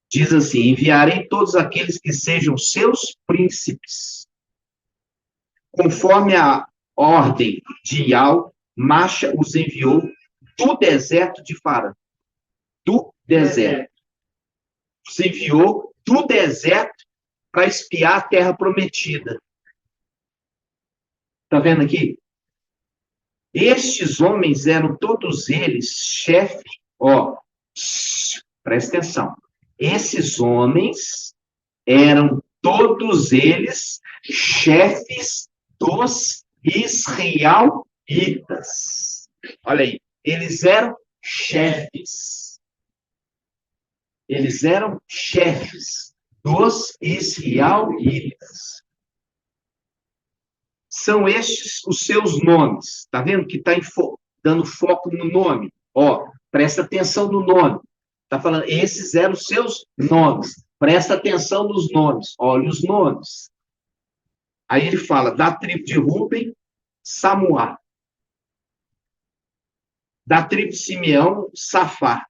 diz assim: enviarei todos aqueles que sejam seus príncipes. Conforme a ordem de Ial, Macha os enviou do deserto de Farã. Do deserto. Os enviou do deserto para espiar a terra prometida. Está vendo aqui? Estes homens eram todos eles chefe, presta atenção. Esses homens eram todos eles chefes dos israelitas. Olha aí, eles eram chefes. Eles eram chefes dos israelitas. São estes os seus nomes. Está vendo que está dando foco no nome? Presta atenção no nome. Está falando, esses eram os seus nomes. Presta atenção nos nomes. Olha os nomes. Aí ele fala, da tribo de Ruben, Samuá. Da tribo de Simeão, Safá.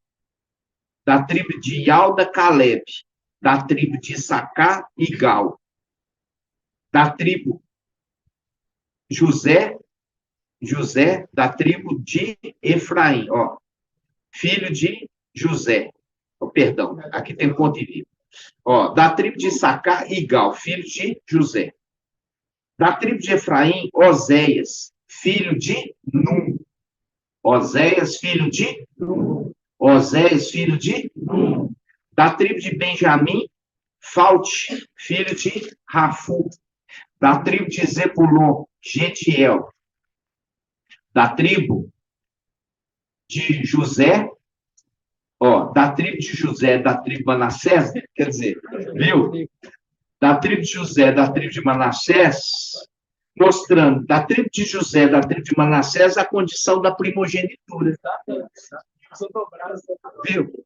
Da tribo de Ialda, Caleb. Da tribo de Issacar, Igal. Da tribo José, da tribo de Efraim, filho de José. Perdão, aqui tem ponto e vírgula. Da tribo de Issacar, Igal, filho de José. Da tribo de Efraim, Oséias, filho de Num. Oséias, filho de Num. Oséias, filho de Num. Da tribo de Benjamim, Falte, filho de Rafu. Da tribo de Zebulon, Getiel. Da tribo de José, da tribo de José, da tribo de Manassés, quer dizer, viu? Da tribo de José, da tribo de Manassés, mostrando, da tribo de José, da tribo de Manassés, a condição da primogenitura. Viu?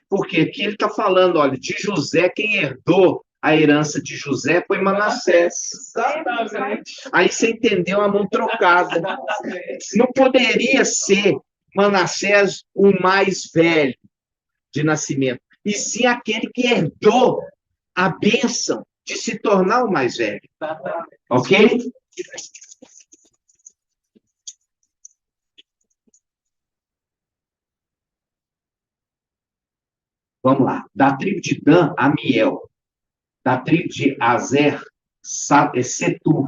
Porque aqui ele está falando, olha, de José, quem herdou a herança de José foi Manassés. Aí você entendeu a mão trocada. Não poderia ser Manassés o mais velho de nascimento, e sim aquele que herdou a bênção de se tornar o mais velho. Ok? Vamos lá. Da tribo de Dan, Amiel. Da tribo de Azer, Setur.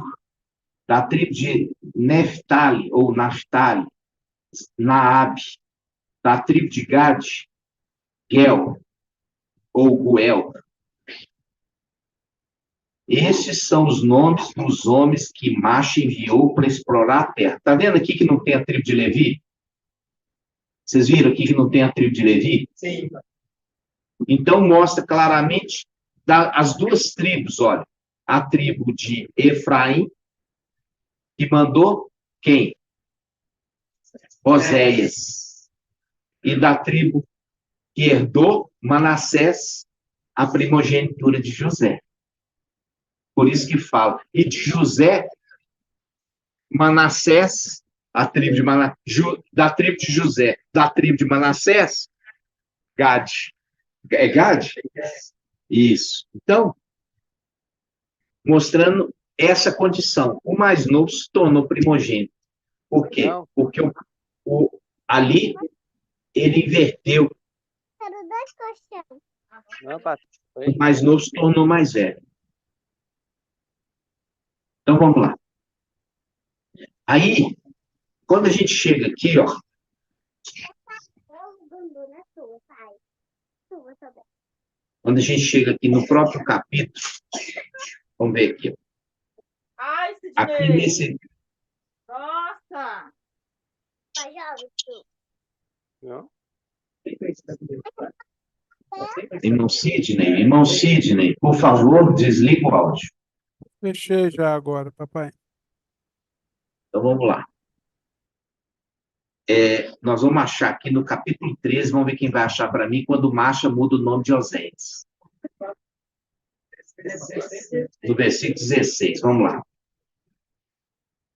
Da tribo de Neftali, ou Naftali, Naabe. Da tribo de Gad, Gel, ou Guel. Esses são os nomes dos homens que Macha enviou para explorar a terra. Está vendo aqui que não tem a tribo de Levi? Vocês viram aqui que não tem a tribo de Levi? Sim. Então, mostra claramente as duas tribos, olha. A tribo de Efraim, que mandou quem? Oséias. E da tribo que herdou Manassés, a primogenitura de José. Por isso que fala. E de José, Manassés, a tribo de da tribo de José, da tribo de Manassés, Gade. É Gad? Isso. Então, mostrando essa condição. O mais novo se tornou primogênito. Por quê? Não. Porque ali ele inverteu. Não, pastor. O mais novo se tornou mais velho. Então, vamos lá. Aí, quando a gente chega aqui, ó. Quando a gente chega aqui no próprio capítulo, vamos ver aqui. Ai, Aqui nesse. Nossa! Não. Irmão Sidney, por favor, desliga o áudio. Fechei já agora, papai. Então, vamos lá. Nós vamos achar aqui no capítulo 13, vamos ver quem vai achar para mim, quando o Macha muda o nome de Oséias. No versículo 16, vamos lá.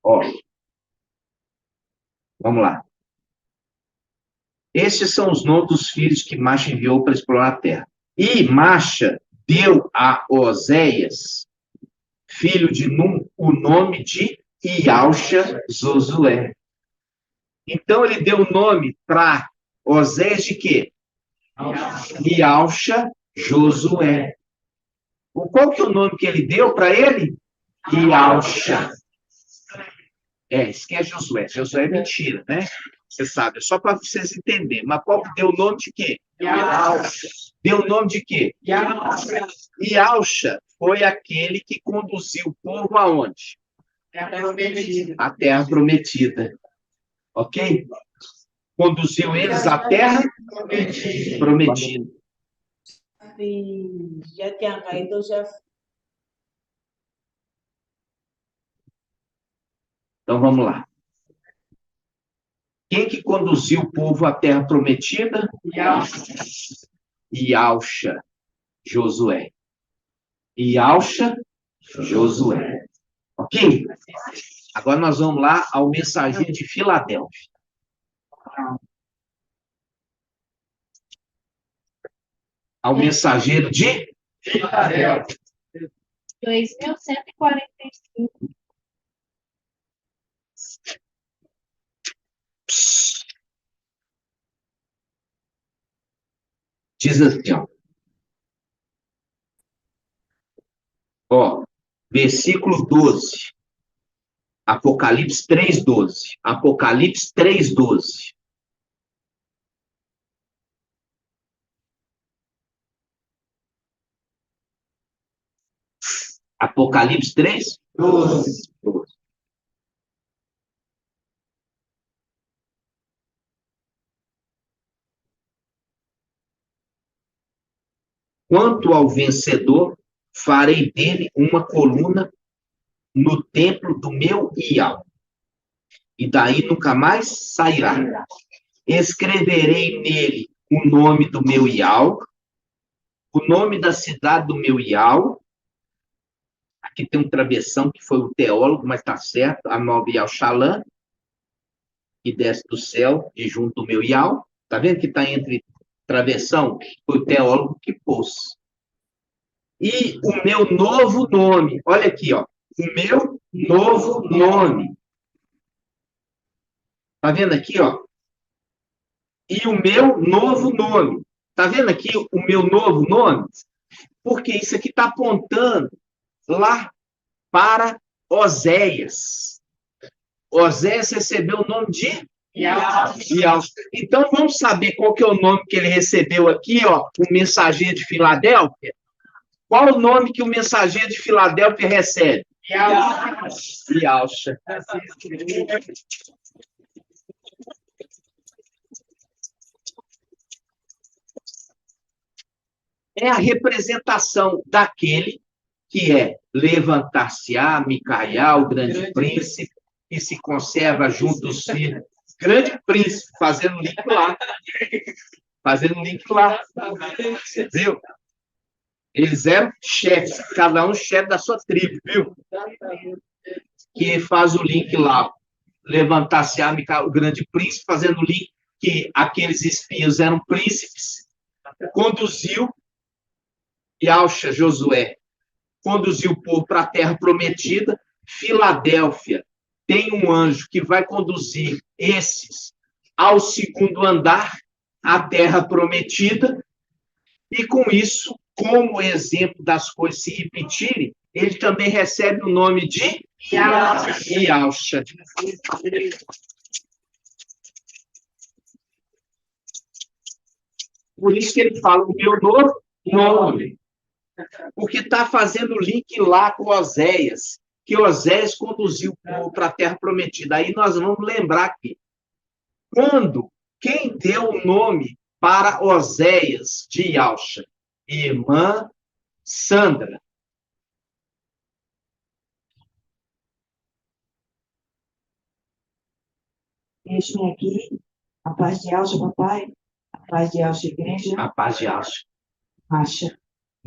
Ó, vamos lá. Estes são os nomes dos filhos que Macha enviou para explorar a terra. E Macha deu a Oséias, filho de Num, o nome de Ialcha Josué. Então, ele deu o nome para Oséias de quê? Ialcha Josué. Qual que é o nome que ele deu para ele? Ialcha. Isso que é Josué. Josué é mentira, né? Você sabe, é só para vocês entenderem. Mas qual que deu o nome de quê? Ialcha. Deu o nome de quê? Ialcha foi aquele que conduziu o povo aonde? A terra prometida. Ok? Conduziu eles à terra prometida. Já tinha caído, já. Então, vamos lá. Quem que conduziu o povo à terra prometida? Ialcha, Josué. Ialcha, Josué. Ok? Agora nós vamos lá ao mensageiro de Filadélfia. Ao mensageiro de Filadélfia. 2145. Diz assim, ó, versículo 12. Apocalipse 3:12. Apocalipse 3:12. Apocalipse 3:12. Quanto ao vencedor, farei dele uma coluna no templo do meu Ial, e daí nunca mais sairá. Escreverei nele o nome do meu Ial, o nome da cidade do meu Ial. Aqui tem um travessão que foi o teólogo, mas está certo, a nova Ial Shalã, que desce do céu e junto do meu Ial. Está vendo que está entre travessão? Foi o teólogo que pôs. E o meu novo nome, olha aqui, ó, o meu novo nome. Tá vendo aqui, ó? E o meu novo nome. Tá vendo aqui o meu novo nome? Porque isso aqui está apontando lá para Oséias. Oséias recebeu o nome de Ialcha. Então, vamos saber qual que é o nome que ele recebeu aqui, ó, o mensageiro de Filadélfia? Qual o nome que o mensageiro de Filadélfia recebe? Ialcha. É a representação daquele que é levantar-se-á, Micaia, o grande príncipe, que se conserva junto dos filhos. Grande príncipe, fazendo link lá. Fazendo link lá. Viu? Eles eram chefes, cada um chefe da sua tribo, viu? Que faz o link lá. Levantar-se-á, Micaia, o grande príncipe, fazendo link que aqueles espias eram príncipes conduziu, Yalcha, Josué, conduziu o povo para a terra prometida. Filadélfia tem um anjo que vai conduzir esses ao segundo andar, à terra prometida, e com isso, como exemplo das coisas se repetirem, ele também recebe o nome de Yalcha. Por isso que ele fala o meu novo nome. Porque está fazendo o link lá com Oséias, que Oséias conduziu o povo para a terra prometida. Aí nós vamos lembrar aqui. Quem deu o nome para Oséias de Yalcha? Irmã Sandra. Deixem aqui a paz de Yalcha, papai, a paz de Yalcha, igreja, A paz de Yalcha.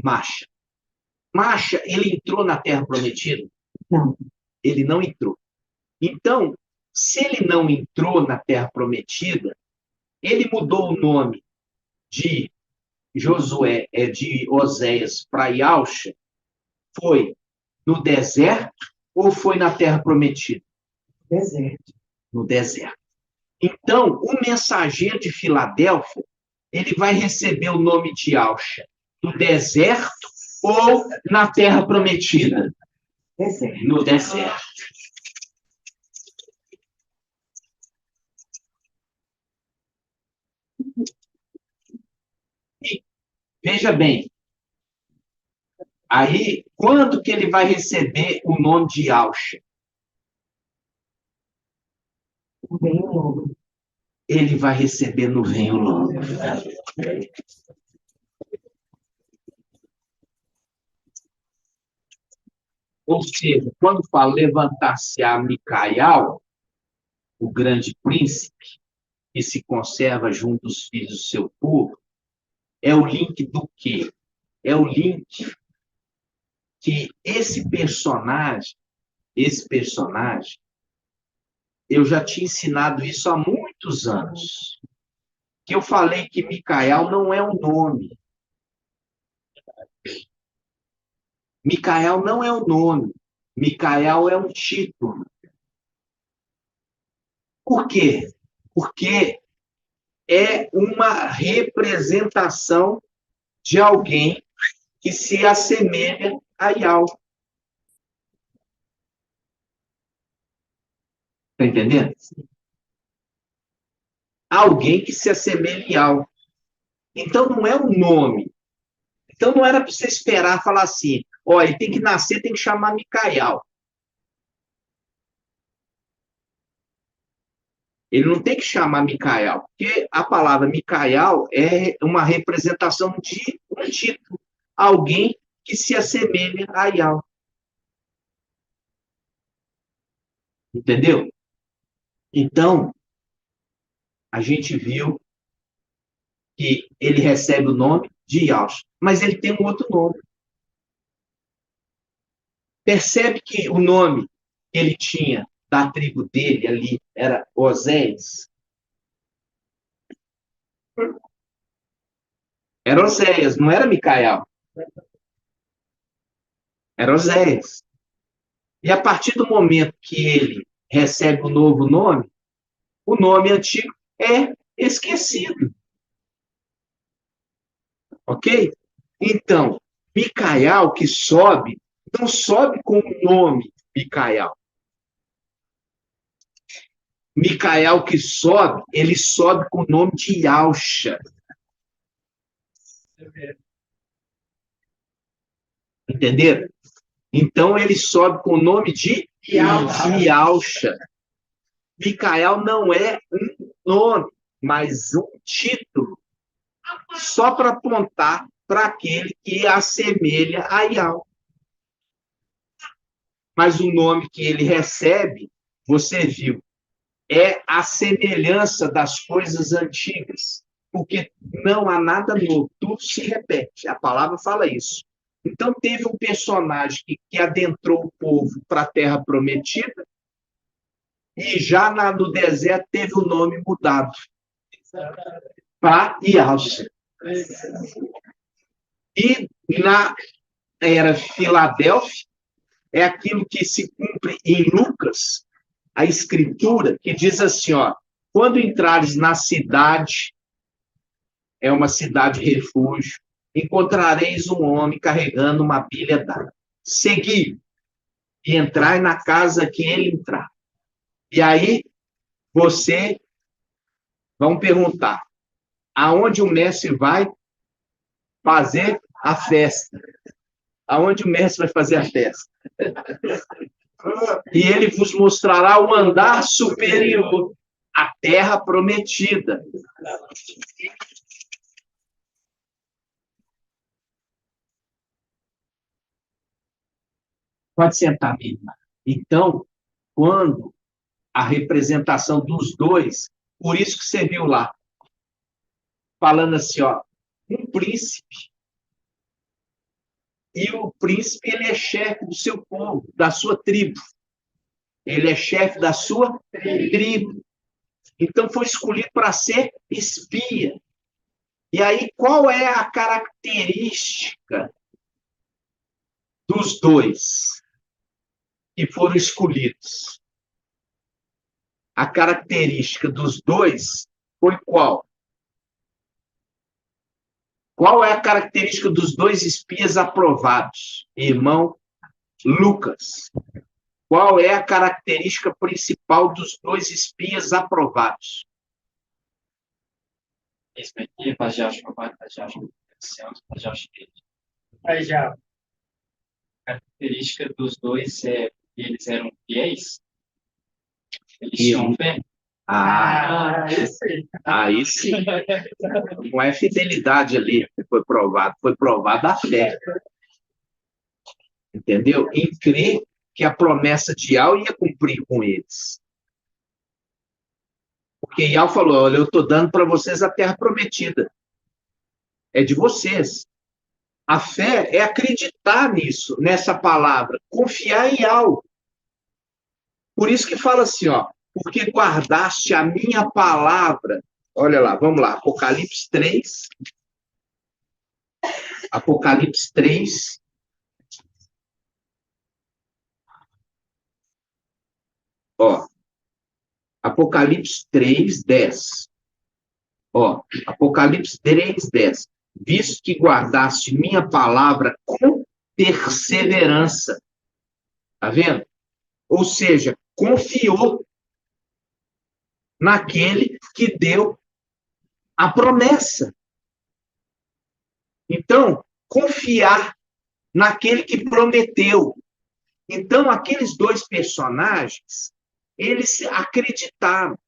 Masha. Masha, ele entrou na terra prometida? Não. Ele não entrou. Então, se ele não entrou na terra prometida, ele mudou o nome de Josué, de Oséias para Yalcha, foi no deserto ou foi na terra prometida? Deserto. No deserto. Então, o mensageiro de Filadélfia, ele vai receber o nome de Yalcha no deserto ou na terra prometida? Deserto. No deserto. E, veja bem, aí, quando que ele vai receber o nome de Yalcha? Venho logo. Ele vai receber no venho logo. Ou seja, quando fala levantar-se a Micael, o grande príncipe, que se conserva junto dos filhos do seu povo, é o link do quê? É o link que esse personagem, eu já tinha ensinado isso há muitos anos. Que eu falei que Micael não é um nome. Micael não é um nome. Micael é um título. Por quê? Porque é uma representação de alguém que se assemelha a Yahweh. Está entendendo? Alguém que se assemelha a Yahweh. Então, não é um nome. Então, não era para você esperar falar assim, ó, ele tem que nascer, tem que chamar Micael. Ele não tem que chamar Micael, porque a palavra Micael é uma representação de um título. Alguém que se assemelha a Yahweh. Entendeu? Então, a gente viu que ele recebe o nome de Yahweh, mas ele tem um outro nome. Percebe que o nome que ele tinha da tribo dele ali era Oséias? Era Oséias, não era Micael. Era Oséias. E a partir do momento que ele recebe o novo nome, o nome antigo é esquecido. Ok? Então, Micael que sobe, não sobe com o nome Micael. Micael que sobe, ele sobe com o nome de Yalcha. Entenderam? Então, ele sobe com o nome de Yalcha. Micael não é um nome, mas um título. Só para apontar para aquele que assemelha a Yahweh. Mas o nome que ele recebe, você viu, é a semelhança das coisas antigas. Porque não há nada novo, tudo se repete. A palavra fala isso. Então, teve um personagem que adentrou o povo para a Terra Prometida e já no deserto teve o nome mudado para Yalcha. E na era Filadélfia, é aquilo que se cumpre em Lucas, a escritura, que diz assim, ó, quando entrares na cidade, é uma cidade refúgio, encontrareis um homem carregando uma pilha d'água. Segui e entrai na casa que ele entrar. E aí, você vão perguntar, aonde o mestre vai fazer a festa? Aonde o mestre vai fazer a festa? E ele vos mostrará o andar superior, a terra prometida. Pode sentar, minha irmã. Então, quando a representação dos dois, por isso que você viu lá, falando assim, ó, um príncipe. E o príncipe, ele é chefe do seu povo, da sua tribo. Ele é chefe da sua tribo. Então, foi escolhido para ser espia. E aí, qual é a característica dos dois que foram escolhidos? A característica dos dois foi qual? Qual é a característica dos dois espias aprovados? Irmão Lucas. Qual é a característica principal dos dois espias aprovados? Respectivo, paz de Alto, papai, paz de Alto, paz de Alto. Aí já. A característica dos dois é que eles eram fiéis? Eles tinham fé? Aí sim. Não é fidelidade ali que foi provada a fé. Entendeu? Em crer que a promessa de Yahweh ia cumprir com eles. Porque Yahweh falou, olha, eu estou dando para vocês a terra prometida. É de vocês. A fé é acreditar nisso, nessa palavra, confiar em Yahweh. Por isso que fala assim, ó, porque guardaste a minha palavra. Olha lá, vamos lá, Apocalipse 3. Apocalipse 3. Ó, Apocalipse 3, 10. Ó, Apocalipse 3, 10. Visto que guardaste minha palavra com perseverança. Tá vendo? Ou seja, confiou naquele que deu a promessa. Então, confiar naquele que prometeu. Então, aqueles dois personagens, eles acreditaram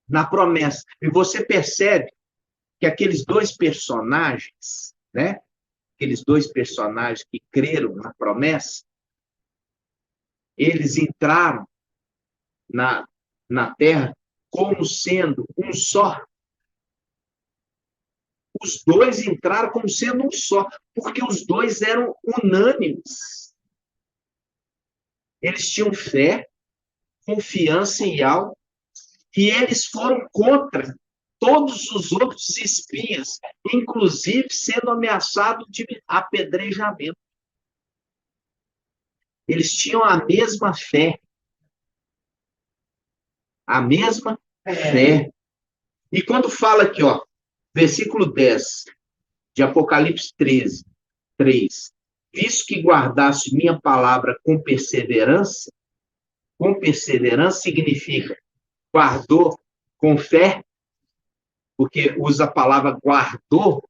na promessa. E você percebe que aqueles dois personagens, né? Aqueles dois personagens que creram na promessa, eles entraram na Terra como sendo um só. Os dois entraram como sendo um só, porque os dois eram unânimes. Eles tinham fé, confiança em Yahweh, e eles foram contra todos os outros espias, inclusive sendo ameaçados de apedrejamento. Eles tinham a mesma fé. A mesma fé. E quando fala aqui, ó, versículo 10 de Apocalipse 13, 3. Visto que guardaste minha palavra com perseverança significa guardou com fé, porque usa a palavra guardou,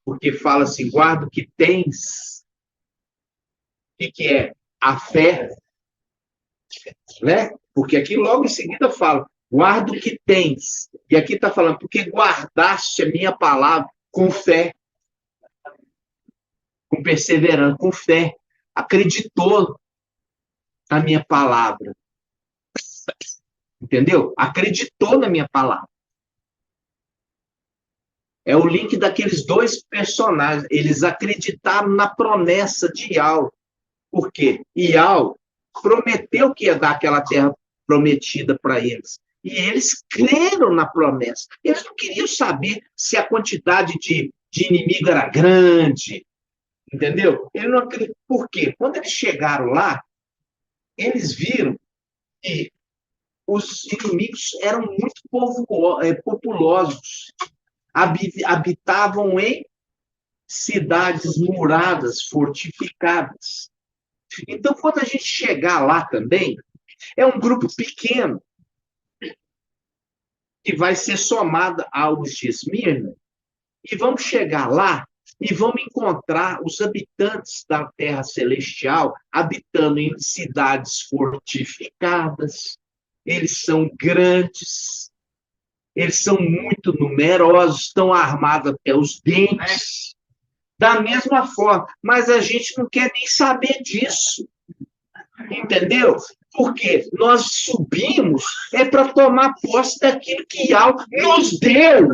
porque fala assim, guarda o que tens. O que é? A fé. Né? Porque aqui logo em seguida fala, guarda o que tens. E aqui está falando, porque guardaste a minha palavra com fé. Com perseverança, com fé. Acreditou na minha palavra. Entendeu? Acreditou na minha palavra. É o link daqueles dois personagens. Eles acreditaram na promessa de Yahweh. Por quê? Yahweh prometeu que ia dar aquela terra prometida para eles. E eles creram na promessa. Eles não queriam saber se a quantidade de inimigo era grande, entendeu? Ele não acredita. Por quê? Quando eles chegaram lá, eles viram que os inimigos eram muito populosos, habitavam em cidades muradas, fortificadas. Então, quando a gente chegar lá também, é um grupo pequeno que vai ser somado aos de Esmirna, e vamos chegar lá e vamos encontrar os habitantes da Terra Celestial habitando em cidades fortificadas. Eles são grandes, eles são muito numerosos, estão armados até os dentes. Da mesma forma, mas a gente não quer nem saber disso. Entendeu? Porque nós subimos para tomar posse daquilo que Yahweh nos deu.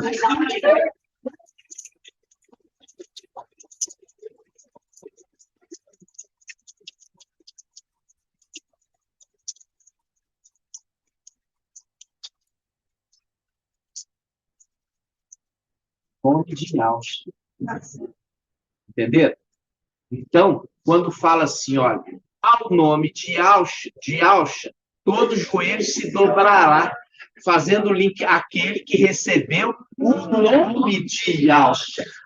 Nome de Yahweh. Entendeu? Então, quando fala assim, olha, ao nome de Yahweh, todo joelho se dobrará, fazendo o link àquele que recebeu o nome de Yahweh.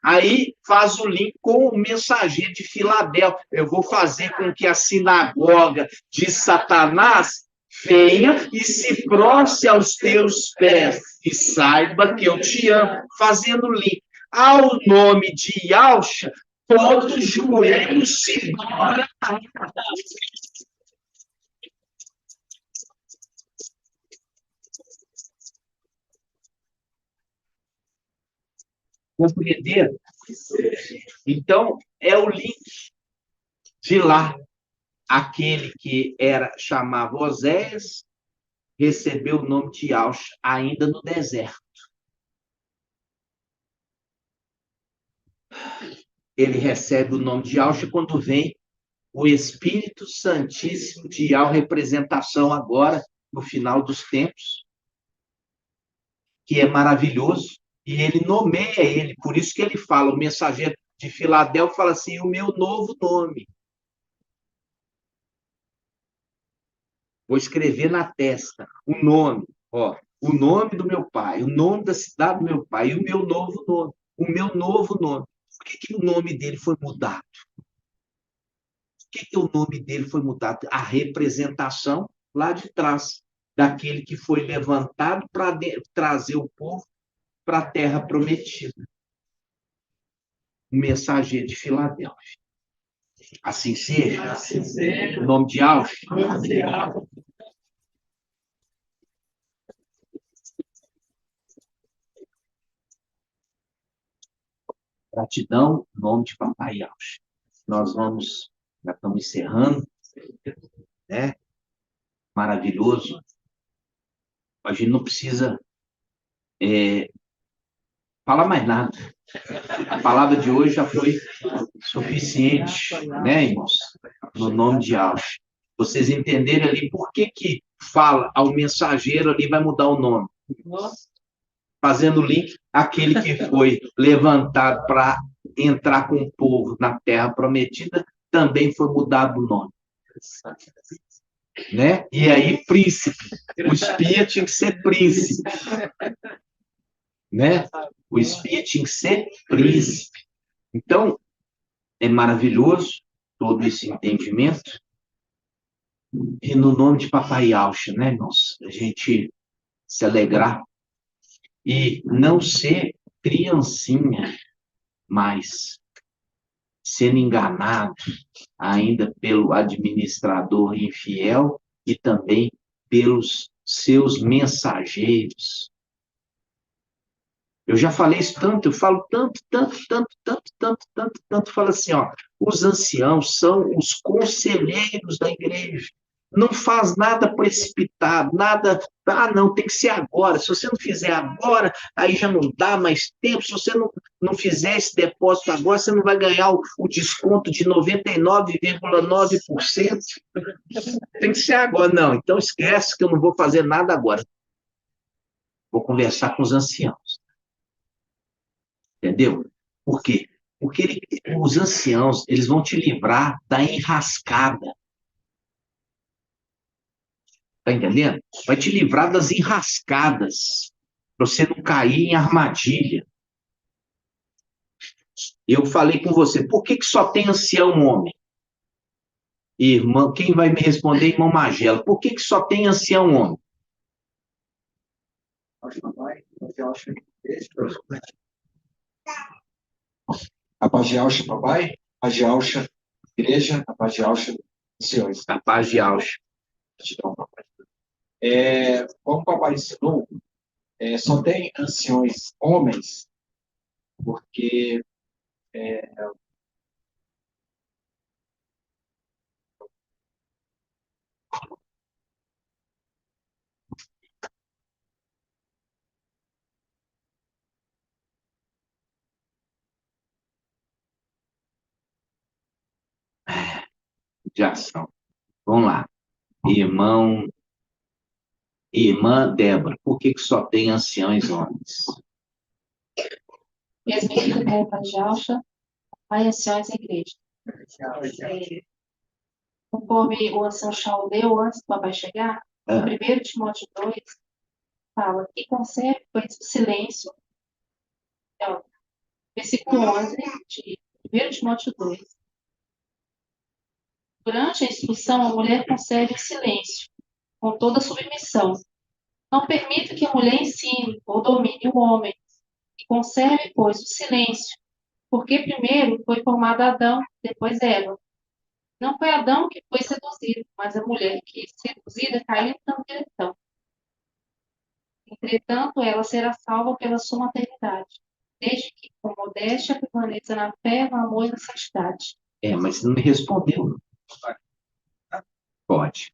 Aí faz o link com o mensageiro de Filadélfia. Eu vou fazer com que a sinagoga de Satanás venha e se prostre aos teus pés e saiba que eu te amo. Fazendo o link ao nome de Yahweh, todo joelho se dobra. Compreender? Então, é o link de lá. Aquele que chamava Oséias, recebeu o nome de Yahweh ainda no deserto. Ele recebe o nome de Yahweh quando vem o Espírito Santíssimo de Yahweh, representação agora, no final dos tempos, que é maravilhoso, e ele nomeia ele, por isso que ele fala, o mensageiro de Filadélfia fala assim, o meu novo nome. Vou escrever na testa o nome, ó, o nome do meu pai, o nome da cidade do meu pai, e o meu novo nome, o meu novo nome. Por que o nome dele foi mudado? Por que o nome dele foi mudado? A representação lá de trás, daquele que foi levantado para trazer o povo para a terra prometida. O mensageiro de Filadélfia. Assim seja. Assim seja. Em nome de Yahweh. Gratidão, em nome de Papai Yahweh. Nós já estamos encerrando, né? Maravilhoso. A gente não precisa falar mais nada. A palavra de hoje já foi suficiente, né, irmãos? No nome de Yahweh. Vocês entenderem ali por que fala ao mensageiro ali vai mudar o nome. Fazendo o link, aquele que foi levantado para entrar com o povo na terra prometida, também foi mudado o nome. Né? E aí, príncipe. O espia tinha que ser príncipe. Né? O espia tinha que ser príncipe. Então, é maravilhoso todo esse entendimento. E no nome de Papai Yahweh, né, irmãos? A gente se alegrar e não ser criancinha, mas sendo enganado ainda pelo administrador infiel e também pelos seus mensageiros. Eu já falei isso tanto, eu falo tanto, falo assim, ó, os anciãos são os conselheiros da igreja. Não faz nada precipitado, nada, não, tem que ser agora. Se você não fizer agora, aí já não dá mais tempo. Se você não fizer esse depósito agora, você não vai ganhar o desconto de 99,9%. Tem que ser agora. Não, então esquece que eu não vou fazer nada agora. Vou conversar com os anciãos. Entendeu? Por quê? Porque os anciãos, eles vão te livrar da enrascada. Tá entendendo? Vai te livrar das enrascadas, para você não cair em armadilha. Eu falei com você, por que só tem ancião homem? Irmã, quem vai me responder, irmão Magela? Por que só tem ancião homem? A paz de Alcha, papai, a paz de Alcha, igreja, a paz de Alcha, anciões. A paz de Alcha. Gratidão, papai. Como o papai ensinou, só tem anciões homens, porque De ação. Vamos lá. Irmã Débora, por que só tem anciões homens? Mesmo que der para Jalcha, vai anciões à igreja. Conforme o ancião Shaul leu antes do papai chegar, 1 Timóteo 2 fala que conserve, pois, o silêncio. Então, versículo 11 de 1 Timóteo 2. Durante a instrução, a mulher conserve o silêncio, com toda submissão. Não permita que a mulher ensine ou domine o homem. E conserve, pois, o silêncio, porque primeiro foi formado Adão, depois Eva. Não foi Adão que foi seduzido, mas a mulher que, seduzida, caiu na direção. Entretanto, ela será salva pela sua maternidade, desde que, com modéstia, permaneça na fé, no amor e na santidade. Mas não me respondeu. Pode.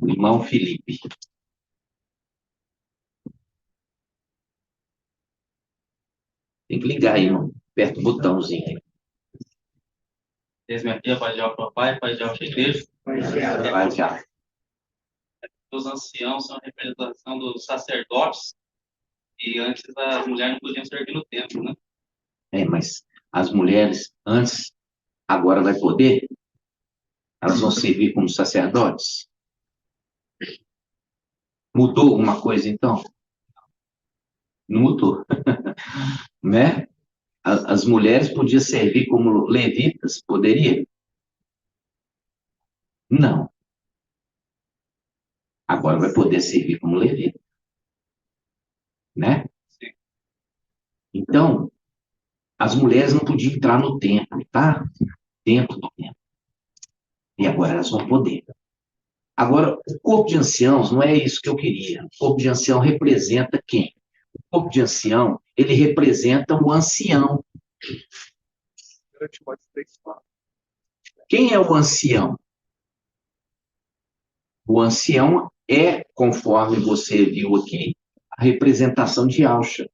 O irmão Felipe. Tem que ligar aí, irmão. Aperta o botãozinho aí. Desde minha filha, Pai de Alto Papai, Pai de Alto Igreja. Vai já. Os anciãos são a representação dos sacerdotes, e antes as mulheres não podiam servir no templo, né? Mas as mulheres, antes, agora vai poder? Elas vão servir como sacerdotes? Mudou alguma coisa, então? Não mudou. Né? As mulheres podiam servir como levitas? Poderia? Não. Agora vai poder servir como levita. Né? Então, as mulheres não podiam entrar no templo, tá? Dentro do templo. E agora elas vão poder. Agora, o corpo de anciãos não é isso que eu queria. O corpo de ancião representa quem? O corpo de ancião, ele representa o ancião. Quem é o ancião? O ancião é, conforme você viu aqui, a representação de Alcha.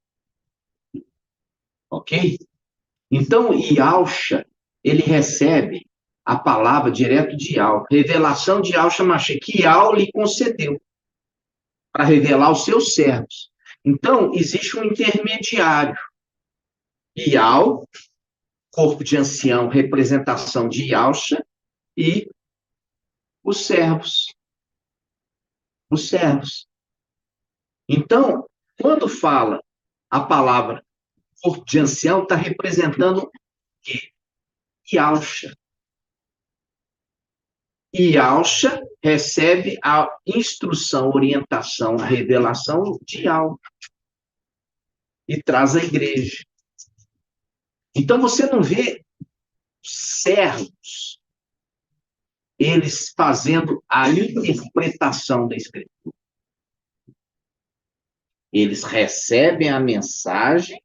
Ok? Então, Yalcha, ele recebe a palavra direto de Yal, revelação de Yalcha Mashiach, que Yal lhe concedeu para revelar aos seus servos. Então, existe um intermediário. Yal, corpo de ancião, representação de Yalcha, e os servos. Os servos. Então, quando fala a palavra corpo de ancião, está representando o quê? Yalcha. E Yalcha recebe a instrução, orientação, a revelação de Yal. E traz à igreja. Então, você não vê servos, eles fazendo a interpretação da Escritura. Eles recebem a mensagem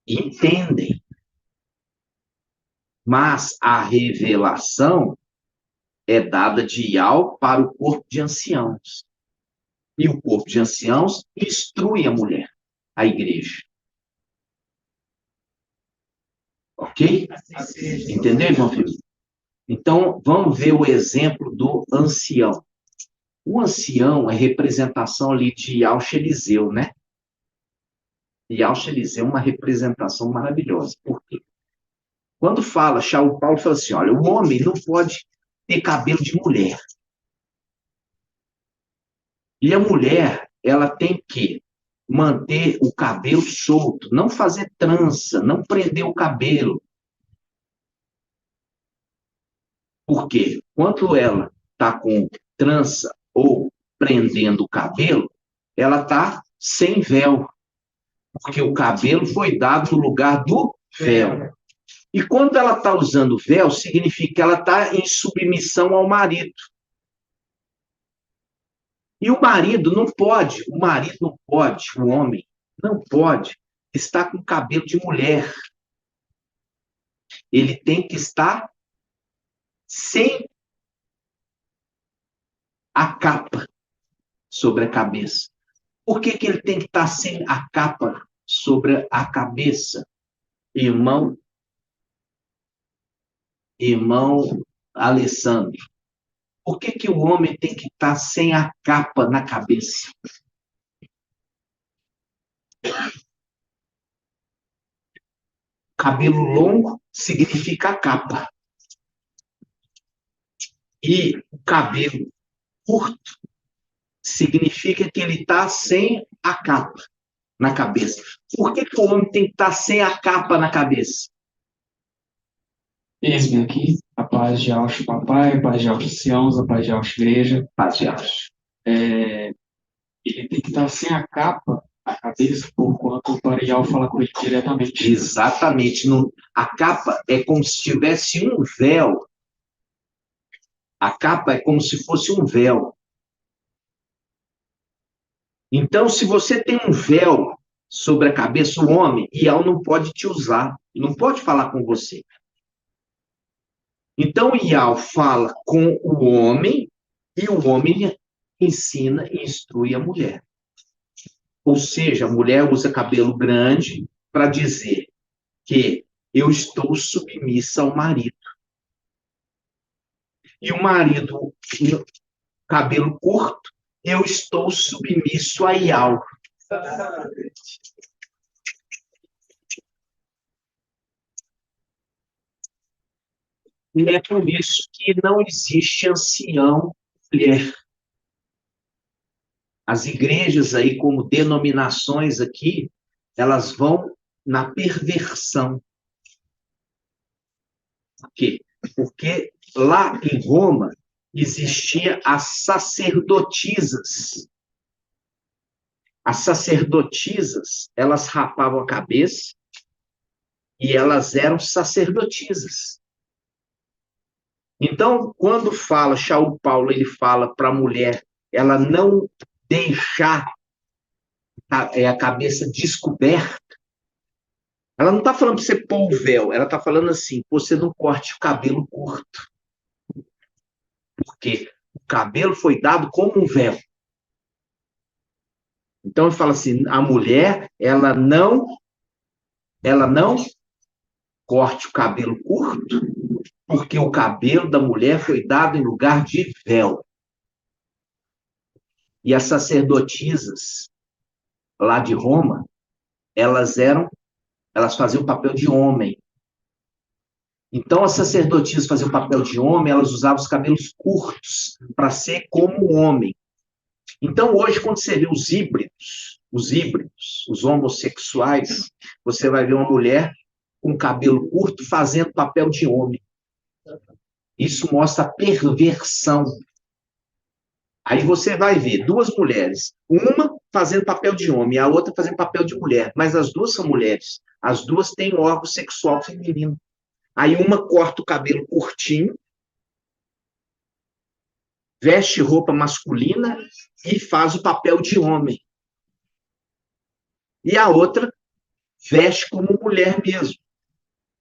e entendem. Mas a revelação é dada de Yal para o corpo de anciãos. E o corpo de anciãos instrui a mulher, a igreja. Ok? Entendeu, irmão Felipe? Então, vamos ver o exemplo do ancião. O ancião é representação ali de Yaush Eliseu, né? E Yaush Eliseu é uma representação maravilhosa. Por quê? Quando fala, Shaul Paulo fala assim, olha, o homem não pode ter cabelo de mulher. E a mulher, ela tem que manter o cabelo solto, não fazer trança, não prender o cabelo. Por quê? Quando ela está com trança ou prendendo o cabelo, ela está sem véu, porque o cabelo foi dado no lugar do véu. E quando ela está usando véu, significa que ela está em submissão ao marido. E o marido não pode, o homem não pode estar com cabelo de mulher. Ele tem que estar sem a capa sobre a cabeça. Por que ele tem que estar sem a capa sobre a cabeça? Irmão Alessandro, por que o homem tem que estar sem a capa na cabeça? Cabelo longo significa a capa. E o cabelo curto significa que ele está sem a capa na cabeça. Por que o homem tem que estar sem a capa na cabeça? Eis-me aqui, a paz de Alcho Papai, a paz de Alcho Siãos, a paz de Alcho Igreja. Paz de Alcho. Ele tem que estar sem a capa na cabeça, porquanto o Parial fala com ele diretamente. Exatamente. A capa é como se tivesse um véu. A capa é como se fosse um véu. Então, se você tem um véu sobre a cabeça, o homem, Ial não pode te usar, não pode falar com você. Então, Ial fala com o homem e o homem ensina e instrui a mulher. Ou seja, a mulher usa cabelo grande para dizer que eu estou submissa ao marido. E o marido, cabelo curto, eu estou submisso a Ial. E é por isso que não existe ancião mulher. As igrejas aí, como denominações aqui, elas vão na perversão. Por quê? Porque lá em Roma existia as sacerdotisas. As sacerdotisas, elas rapavam a cabeça e elas eram sacerdotisas. Então, quando fala, Shaul Paulo, ele fala para a mulher, ela não deixar a cabeça descoberta, ela não está falando para você pôr o véu, ela está falando assim, você não corte o cabelo curto. Porque o cabelo foi dado como um véu. Então, ele fala assim, a mulher, ela não corte o cabelo curto, porque o cabelo da mulher foi dado em lugar de véu. E as sacerdotisas lá de Roma, elas faziam o papel de homem. Então, as sacerdotisas faziam o papel de homem, elas usavam os cabelos curtos para ser como homem. Então, hoje, quando você vê os híbridos, os homossexuais, você vai ver uma mulher com cabelo curto fazendo papel de homem. Isso mostra a perversão. Aí você vai ver duas mulheres, uma fazendo papel de homem e a outra fazendo papel de mulher, mas as duas são mulheres, as duas têm órgão sexual feminino. Aí uma corta o cabelo curtinho, veste roupa masculina e faz o papel de homem. E a outra veste como mulher mesmo.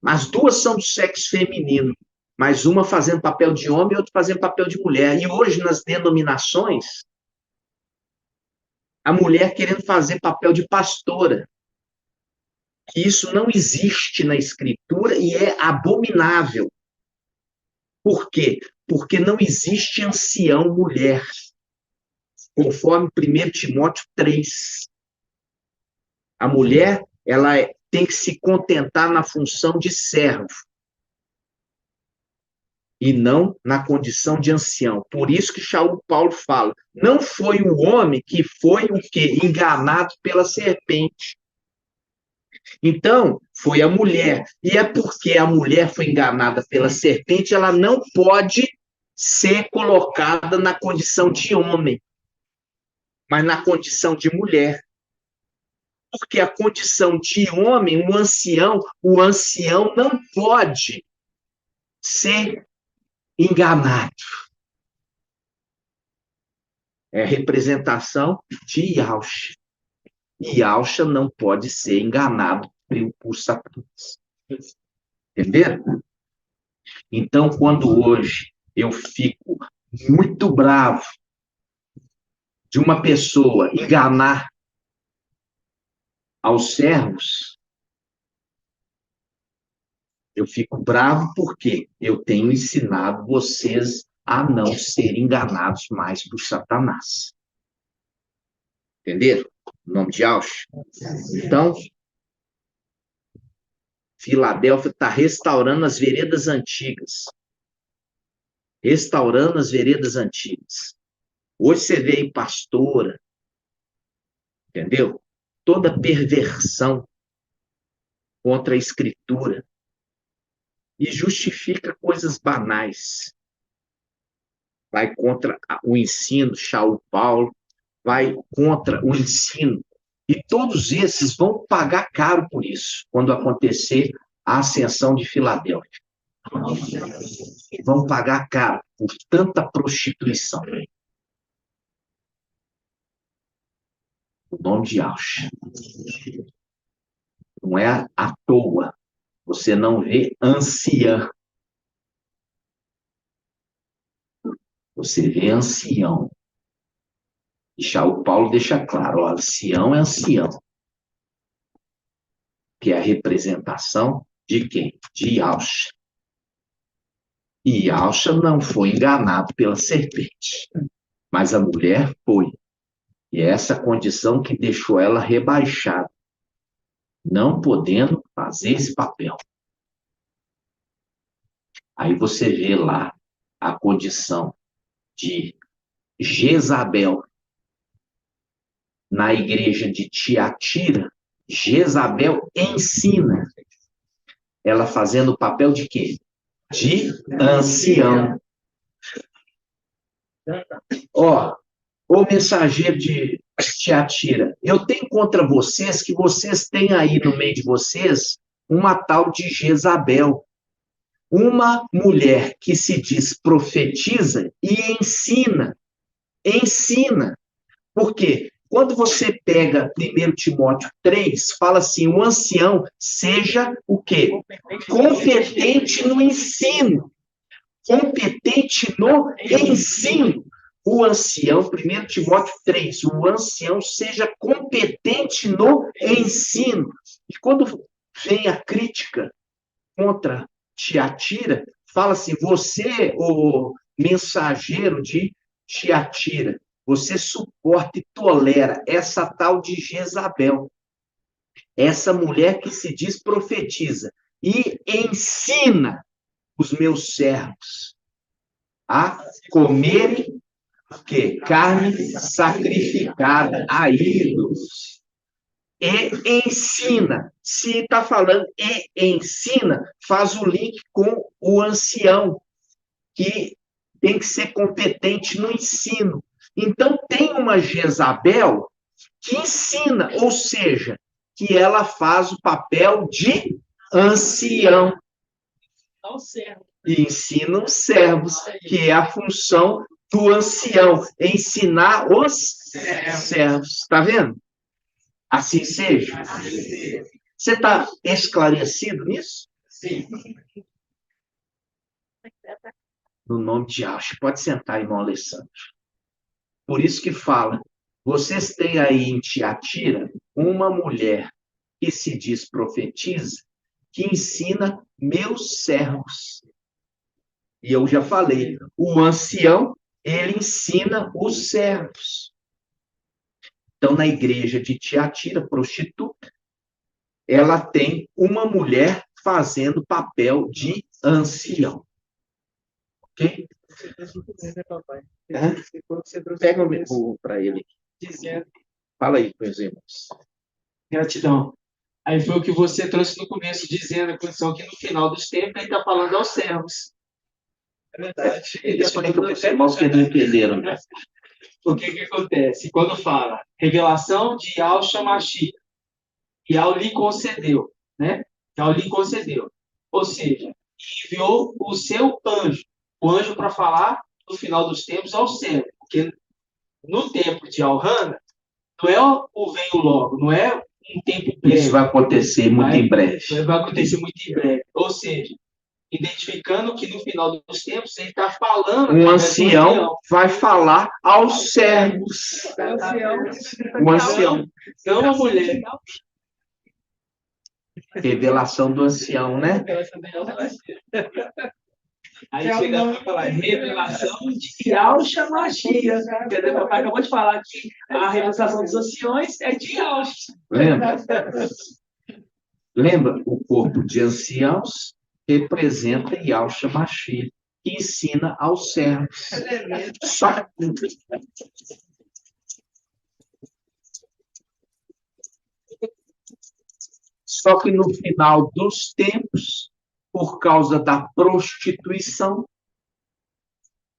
As duas são do sexo feminino, mas uma fazendo papel de homem e outra fazendo papel de mulher. E hoje, nas denominações, a mulher querendo fazer papel de pastora. Isso não existe na Escritura e é abominável. Por quê? Porque não existe ancião mulher. conforme 1 Timóteo 3. A mulher, tem que se contentar na função de servo e não na condição de ancião. Por isso que Paulo fala, não foi o homem que foi o quê? Enganado pela serpente. Então, foi a mulher. E é porque a mulher foi enganada pela serpente, ela não pode ser colocada na condição de homem, mas na condição de mulher. Porque a condição de homem, o ancião não pode ser enganado. É representação de Yahshua. E Yahshua não pode ser enganado por Satanás. Entenderam? Então, quando hoje eu fico muito bravo de uma pessoa enganar aos servos, eu fico bravo porque eu tenho ensinado vocês a não serem enganados mais por Satanás. Entenderam? Em nome de Yahshua. Então, Filadélfia está restaurando as veredas antigas. Restaurando as veredas antigas. Hoje você vê aí pastora, entendeu? Toda perversão contra a Escritura e justifica coisas banais. Vai contra o ensino, Shaul Paulo, vai contra o ensino. E todos esses vão pagar caro por isso, quando acontecer a ascensão de Filadélfia. Vão pagar caro por tanta prostituição. O nome de Yahshua. Não é à toa. Você não vê anciã. Você vê ancião. E Shaul Paulo deixa claro, ó, ancião é ancião. Que é a representação de quem? De Yahshua. E Yahshua não foi enganado pela serpente. Mas a mulher foi. E é essa condição que deixou ela rebaixada. Não podendo fazer esse papel. Aí você vê lá a condição de Jezabel na igreja de Tiatira. Jezabel ensina. Ela fazendo o papel de quê? De ancião. Ó, o mensageiro de Tiatira, eu tenho contra vocês que vocês têm aí no meio de vocês uma tal de Jezabel. Uma mulher que se diz profetiza e ensina. Ensina. Por quê? Quando você pega 1 Timóteo 3, fala assim, o ancião seja o quê? Competente no ensino. Competente no ensino. O ancião, 1 Timóteo 3, o ancião seja competente no ensino. E quando vem a crítica contra Tiatira, fala assim, você, o mensageiro de Tiatira, você suporta e tolera essa tal de Jezabel, essa mulher que se diz profetiza e ensina os meus servos a comerem que carne sacrificada a ídolos. E ensina. Se está falando e ensina, faz o link com o ancião, que tem que ser competente no ensino. Então, tem uma Jezabel que ensina, ou seja, que ela faz o papel de ancião. E ensina os servos, que é a função do ancião, ensinar os servos. Está vendo? Assim seja. Você está esclarecido nisso? Sim. No nome de Yahshua. Pode sentar, irmão Alessandro. Por isso que fala, vocês têm aí em Tiatira uma mulher que se diz profetiza, que ensina meus servos. E eu já falei, o ancião, ele ensina os servos. Então, na igreja de Tiatira, prostituta, ela tem uma mulher fazendo papel de ancião. Ok? Pega o para ele. Dizendo, Fala aí, meus irmãos. gratidão. Aí foi o que você trouxe no começo, dizendo a condição que no final dos tempos ele está falando aos servos. É verdade. Ele está Explica falando para aos os irmãos que não entenderam. O que acontece? Quando fala revelação de Yahshua Mashiach, Yahweh lhe concedeu, né? Yahweh lhe concedeu. Ou seja, enviou o seu anjo, o anjo para falar no final dos tempos ao servo. Porque no tempo de Alhana, não é o venho logo, não é um tempo breve. Isso vai acontecer muito em breve. Vai acontecer muito em breve. Ou seja, identificando que no final dos tempos ele está falando. Um ancião vai falar aos servos. Um ancião. Não uma mulher. Revelação do ancião, né? Aí chega para falar revelação de Yahshua Mashiach. Entendeu? O papai acabou de falar que a revelação dos anciões é de Yahshua. Lembra? Lembra? O corpo de anciãos representa Yahshua Mashiach, que ensina aos servos. Só que no final dos tempos, por causa da prostituição,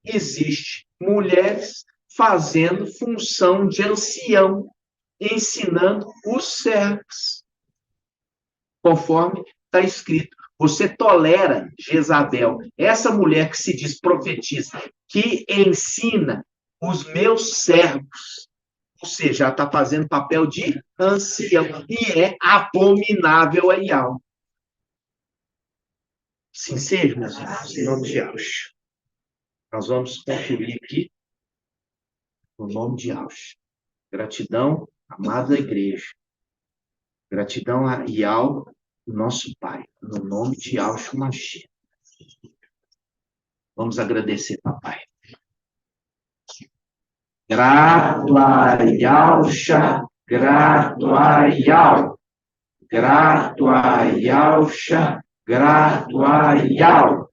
existe mulheres fazendo função de ancião, ensinando os servos. Conforme está escrito, você tolera Jezabel, essa mulher que se diz profetisa, que ensina os meus servos. Ou seja, ela está fazendo papel de ancião e é abominável a Yahweh. Sim, seja, meus irmãos, em nome de Yahshua. Nós vamos concluir aqui no nome de Yahshua. Gratidão, amada igreja. Gratidão a Yahweh, nosso Pai, no nome de Yahshua Mashiach. Vamos agradecer, papai. Grato a Yahshua, grato a Yahweh. Grato a Yahshua, grato a Yahweh.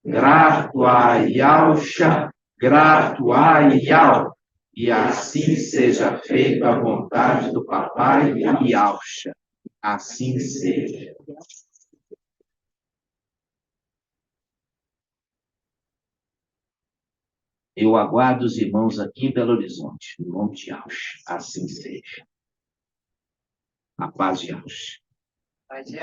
Grato a Yahshua, grato a Yahweh. E assim seja feita a vontade do papai e Yahshua. Assim seja. Eu aguardo os irmãos aqui em Belo Horizonte, no nome de Yahshua. Assim seja. A paz de Yahshua. Paz de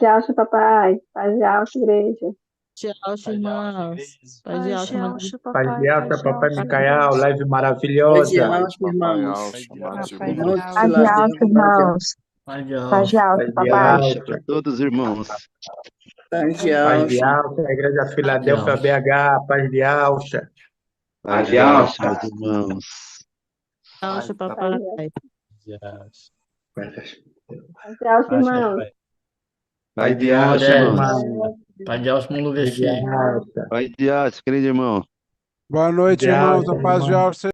Yahshua, papai. Paz de Yahshua, igreja. Yahshua, irmãos. Paz de Yahshua, Paz de Yahshua, papai Micael, live maravilhosa. Paz de irmãos. Paz de Yahshua, irmãos. Paz de Yahshua, papai. Para todos os irmãos. Paz de Yahshua, Igreja Filadélfia BH, paz de Yahshua. Paz de Yahshua, meus irmãos. Yahshua, papai. Paz de Yahshua, irmãos. Paz de Yahshua, irmãos. Pai de Deus, mundo vestir. Paz de Yahshua, querido irmão. Boa noite, irmãos. A paz de Yahshua.